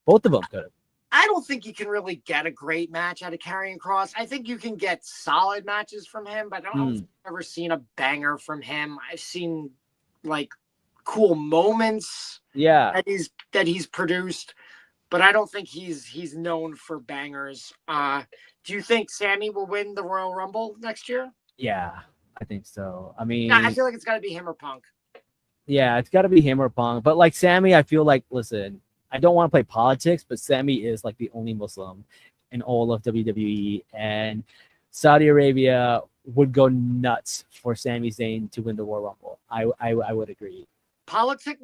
Both of them could have. I don't think you can really get a great match out of Karrion Kross. I think you can get solid matches from him, but I don't think I've ever seen a banger from him. I've seen like cool moments Yeah. that he's produced, but I don't think he's known for bangers. Do you think Sammy will win the Royal Rumble next year? Yeah, I think so. I mean, I feel like it's got to be him or Punk. Yeah, it's got to be him or Punk. But like Sammy, I feel like, listen, I don't want to play politics, but Sammy is like the only Muslim in all of WWE, and Saudi Arabia would go nuts for Sami Zayn to win the Royal Rumble. I would agree. Politic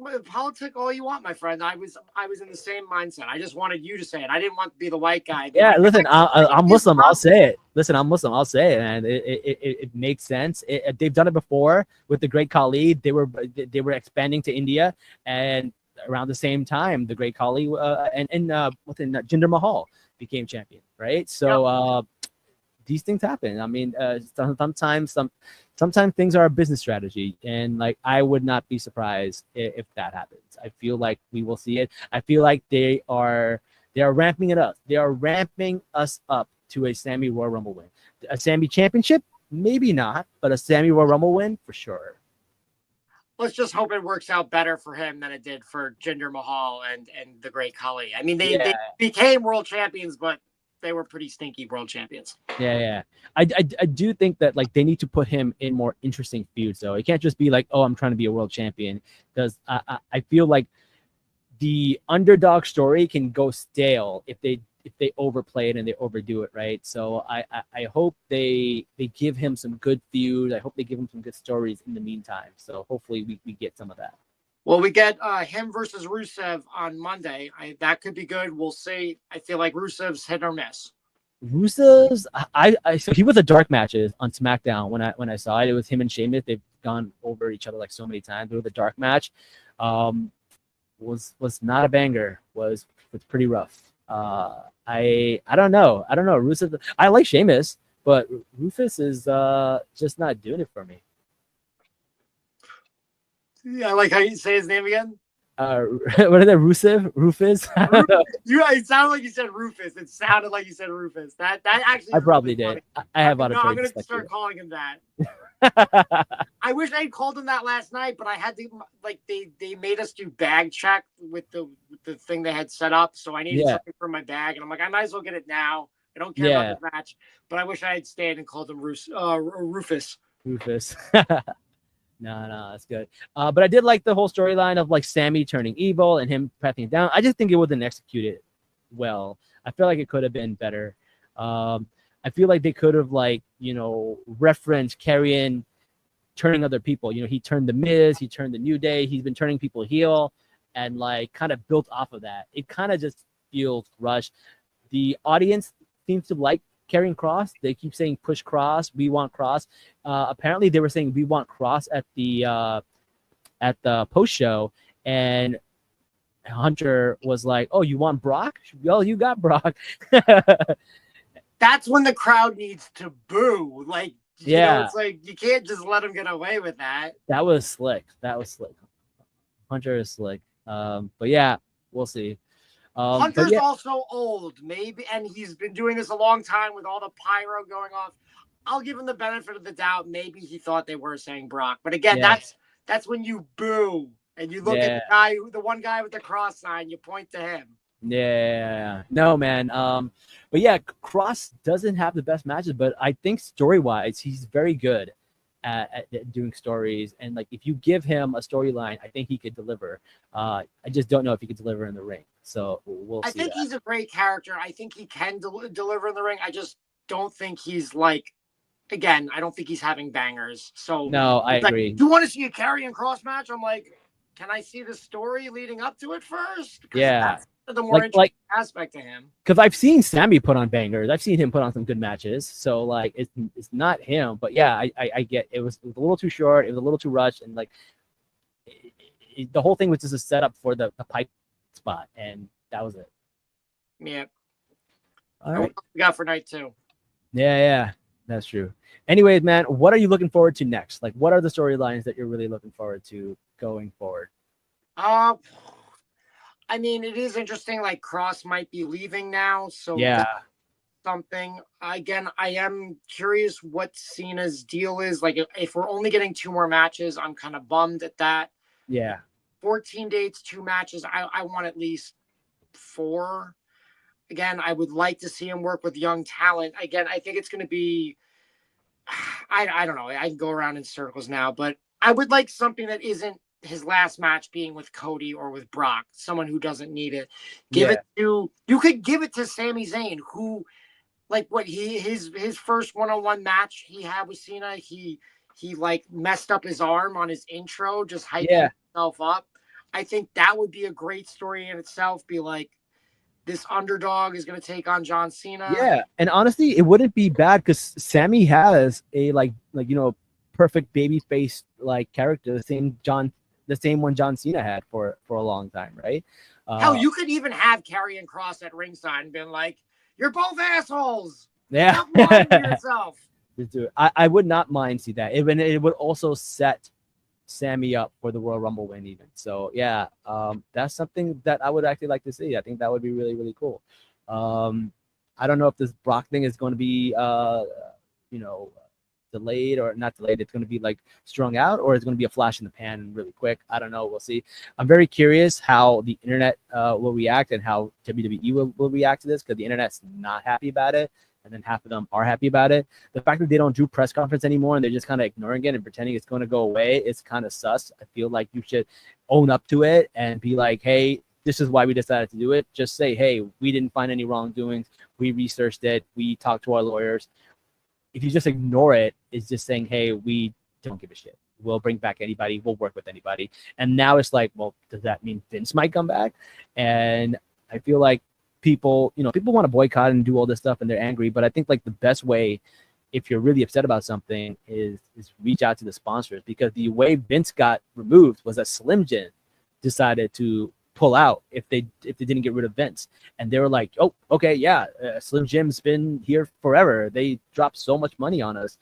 all you want, my friend. I was in the same mindset. I just wanted you to say it. I didn't want to be the white guy. Yeah, listen, I'm Muslim. I'll say it. Listen, I'm Muslim. I'll say it, man. It makes sense. They've done it before with the Great Khali. They were expanding to India, and around the same time, the Great Khali and within Jinder Mahal became champion, right? So these things happen. I mean, sometimes things are a business strategy, and like I would not be surprised if that happens. I feel like we will see it. I feel like they are ramping it up. They are ramping us up to a Sammy Royal Rumble win. A Sammy championship, maybe not, but a Sammy Royal Rumble win for sure. Let's just hope it works out better for him than it did for Jinder Mahal and the Great Khali. I mean, they became world champions, but they were pretty stinky world champions. Yeah. I do think that like they need to put him in more interesting feuds, though. It can't just be like, oh, I'm trying to be a world champion, because I feel like the underdog story can go stale if they overplay it and they overdo it, right? So I hope they give him some good feuds. I hope they give him some good stories in the meantime. So hopefully we get some of that. Well, we get him versus Rusev on Monday. That could be good. We'll see. I feel like Rusev's hit or miss. Rusev's so he was the dark matches on SmackDown when I saw it. It was him and Sheamus. They've gone over each other like so many times. It was the dark match. Was not a banger. Was pretty rough. I don't know. Rusev. I like Sheamus, but Rufus is just not doing it for me. Yeah, I like how you say his name again. What is that? Rufus? It sounded like you said Rufus. It sounded like you said Rufus. That actually. I probably did. I have out of. I'm gonna start calling him that. I wish I'd called him that last night, but I had to they made us do bag check with the thing they had set up, so I needed something for my bag, and I'm like, I might as well get it now. I don't care about the match, but I wish I had stayed and called him Rufus. Rufus. No, that's good. But I did like the whole storyline of like Sammy turning evil and him patting it down. I just think it wasn't executed well. I feel like it could have been better. I feel like they could have referenced Karrion turning other people. He turned the Miz, he turned the New Day. He's been turning people heel, and like kind of built off of that. It kind of just feels rushed. The audience seems to like Karrion Kross. They keep saying push Kross, we want Kross. Apparently they were saying we want Kross at the post show, and Hunter was like, oh, you want Brock? Well, you got Brock. That's when the crowd needs to boo. Like, it's like you can't just let them get away with that. That was slick. Hunter is slick. But yeah, we'll see. Hunter's also old, maybe, and he's been doing this a long time with all the pyro going off. I'll give him the benefit of the doubt. Maybe he thought they were saying Brock, but again, that's when you boo and you look at the one guy with the cross sign. You point to him. Yeah. No, man. But yeah, Kross doesn't have the best matches, but I think story-wise, he's very good at doing stories. And like, if you give him a storyline, I think he could deliver. I just don't know if he could deliver in the ring. So we'll see. I think he's a great character. I think he can deliver in the ring. I just don't think he's like, again, I don't think he's having bangers. So no, I agree. Do you want to see a Karrion Kross match? I'm like, can I see the story leading up to it first? Yeah. That's the more interesting aspect to him. Because I've seen Sammy put on bangers. I've seen him put on some good matches. So like, it's not him. But yeah, I get it. It was a little too short. It was a little too rushed, and like the whole thing was just a setup for the pipe spot, and that was it. Yeah. All right. What we got for night 2? Yeah, that's true. Anyways, man, what are you looking forward to next? Like, what are the storylines that you're really looking forward to going forward? I mean, it is interesting. Like Cross might be leaving now, so Yeah, that's something. Again, I am curious what Cena's deal is. Like, if we're only getting 2 more matches, I'm kind of bummed at that. yeah, 14 dates, 2 matches. I want at least 4. Again, I would like to see him work with young talent. Again, I think it's going to be. I don't know. I can go around in circles now, but I would like something that isn't his last match being with Cody or with Brock, someone who doesn't need it. Give it to, you could give it to Sami Zayn, who, like, what his first one-on-one match he had with Cena, he like messed up his arm on his intro, just hyping himself up. I think that would be a great story in itself. Be like, this underdog is going to take on John Cena. Yeah, and honestly, it wouldn't be bad because Sammy has a like perfect baby face like character, the same one John Cena had for a long time, right? Hell, you could even have Karrion Kross at ringside and been like, "You're both assholes. Yeah, Stop lying to yourself." Just do it. I would not mind see that. It would also set Sammy up for the Royal Rumble win even. So yeah, that's something that I would actually like to see. I think that would be really, really cool. I don't know if this Brock thing is going to be delayed or not delayed. It's going to be like strung out, or it's going to be a flash in the pan really quick. I don't know. We'll see. I'm very curious how the internet will react and how WWE will react to this, because the internet's not happy about it, and then half of them are happy about it. The fact that they don't do press conference anymore and they're just kind of ignoring it and pretending it's going to go away, it's kind of sus. I feel like you should own up to it and be like, hey, this is why we decided to do it. Just say, hey, we didn't find any wrongdoings. We researched it. We talked to our lawyers. If you just ignore it, it's just saying, hey, we don't give a shit. We'll bring back anybody. We'll work with anybody. And now it's like, well, does that mean Vince might come back? And I feel like people want to boycott and do all this stuff and they're angry. But I think like the best way, if you're really upset about something, is reach out to the sponsors, because the way Vince got removed was that Slim Jim decided to pull out if they didn't get rid of Vince, and they were like, oh, okay, yeah, Slim Jim's been here forever. They dropped so much money on us.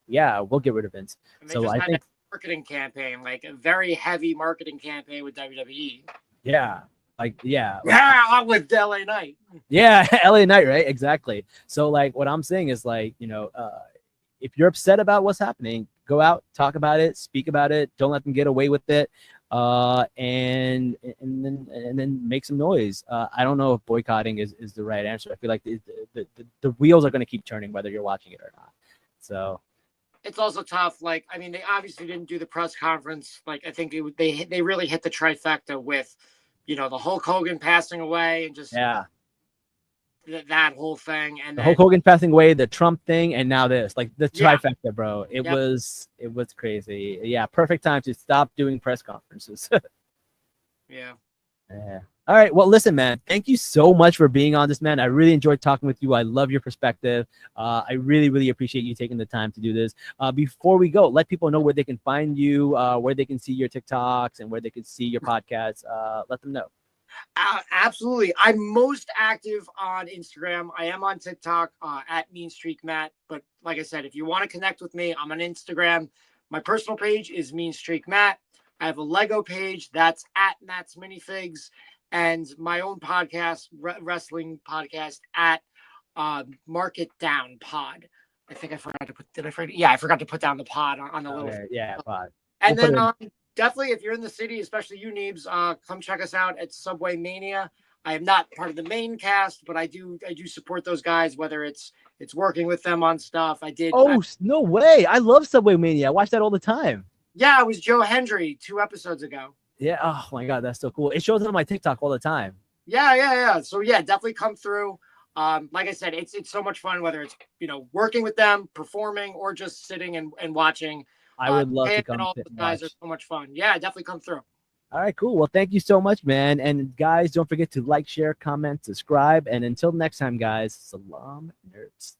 Yeah, we'll get rid of Vince. So I think marketing campaign, like a very heavy marketing campaign with WWE. Yeah. With LA Knight. Yeah, LA Knight, right? Exactly. So like what I'm saying is like, if you're upset about what's happening, go out, talk about it, speak about it. Don't let them get away with it. And then make some noise. I don't know if boycotting is the right answer. I feel like the wheels are going to keep turning whether you're watching it or not. So it's also tough. Like, I mean, they obviously didn't do the press conference. Like, I think they really hit the trifecta with, the Hulk Hogan passing away and just that whole thing, and the Hulk Hogan passing away, the Trump thing, and now this, like the trifecta, bro. It was crazy. Yeah, perfect time to stop doing press conferences. Yeah. All right. Well, listen, man, thank you so much for being on this, man. I really enjoyed talking with you. I love your perspective. I really, really appreciate you taking the time to do this. Before we go, let people know where they can find you, where they can see your TikToks, and where they can see your podcasts. Let them know. Absolutely. I'm most active on Instagram. I am on TikTok at Mean Streak Matt. But like I said, if you want to connect with me, I'm on Instagram. My personal page is Mean Streak Matt. I have a Lego page that's at Matt's Minifigs, and my own podcast, wrestling podcast at Mark It Down Pod. I think I forgot to put. Did I forget? Yeah, I forgot to put down the pod on the little. Pod. And then definitely, if you're in the city, especially you Neebs, come check us out at Subway Mania. I am not part of the main cast, but I do support those guys, whether it's working with them on stuff. No way! I love Subway Mania. I watch that all the time. Yeah, it was Joe Hendry 2 episodes ago. Yeah. Oh my God, that's so cool. It shows on my TikTok all the time. Yeah. So yeah, definitely come through. Like I said, it's so much fun, whether it's working with them, performing, or just sitting and watching. I would love to come. All the guys are so much fun. Yeah, definitely come through. All right, cool. Well, thank you so much, man. And guys, don't forget to like, share, comment, subscribe. And until next time, guys, salam nerds.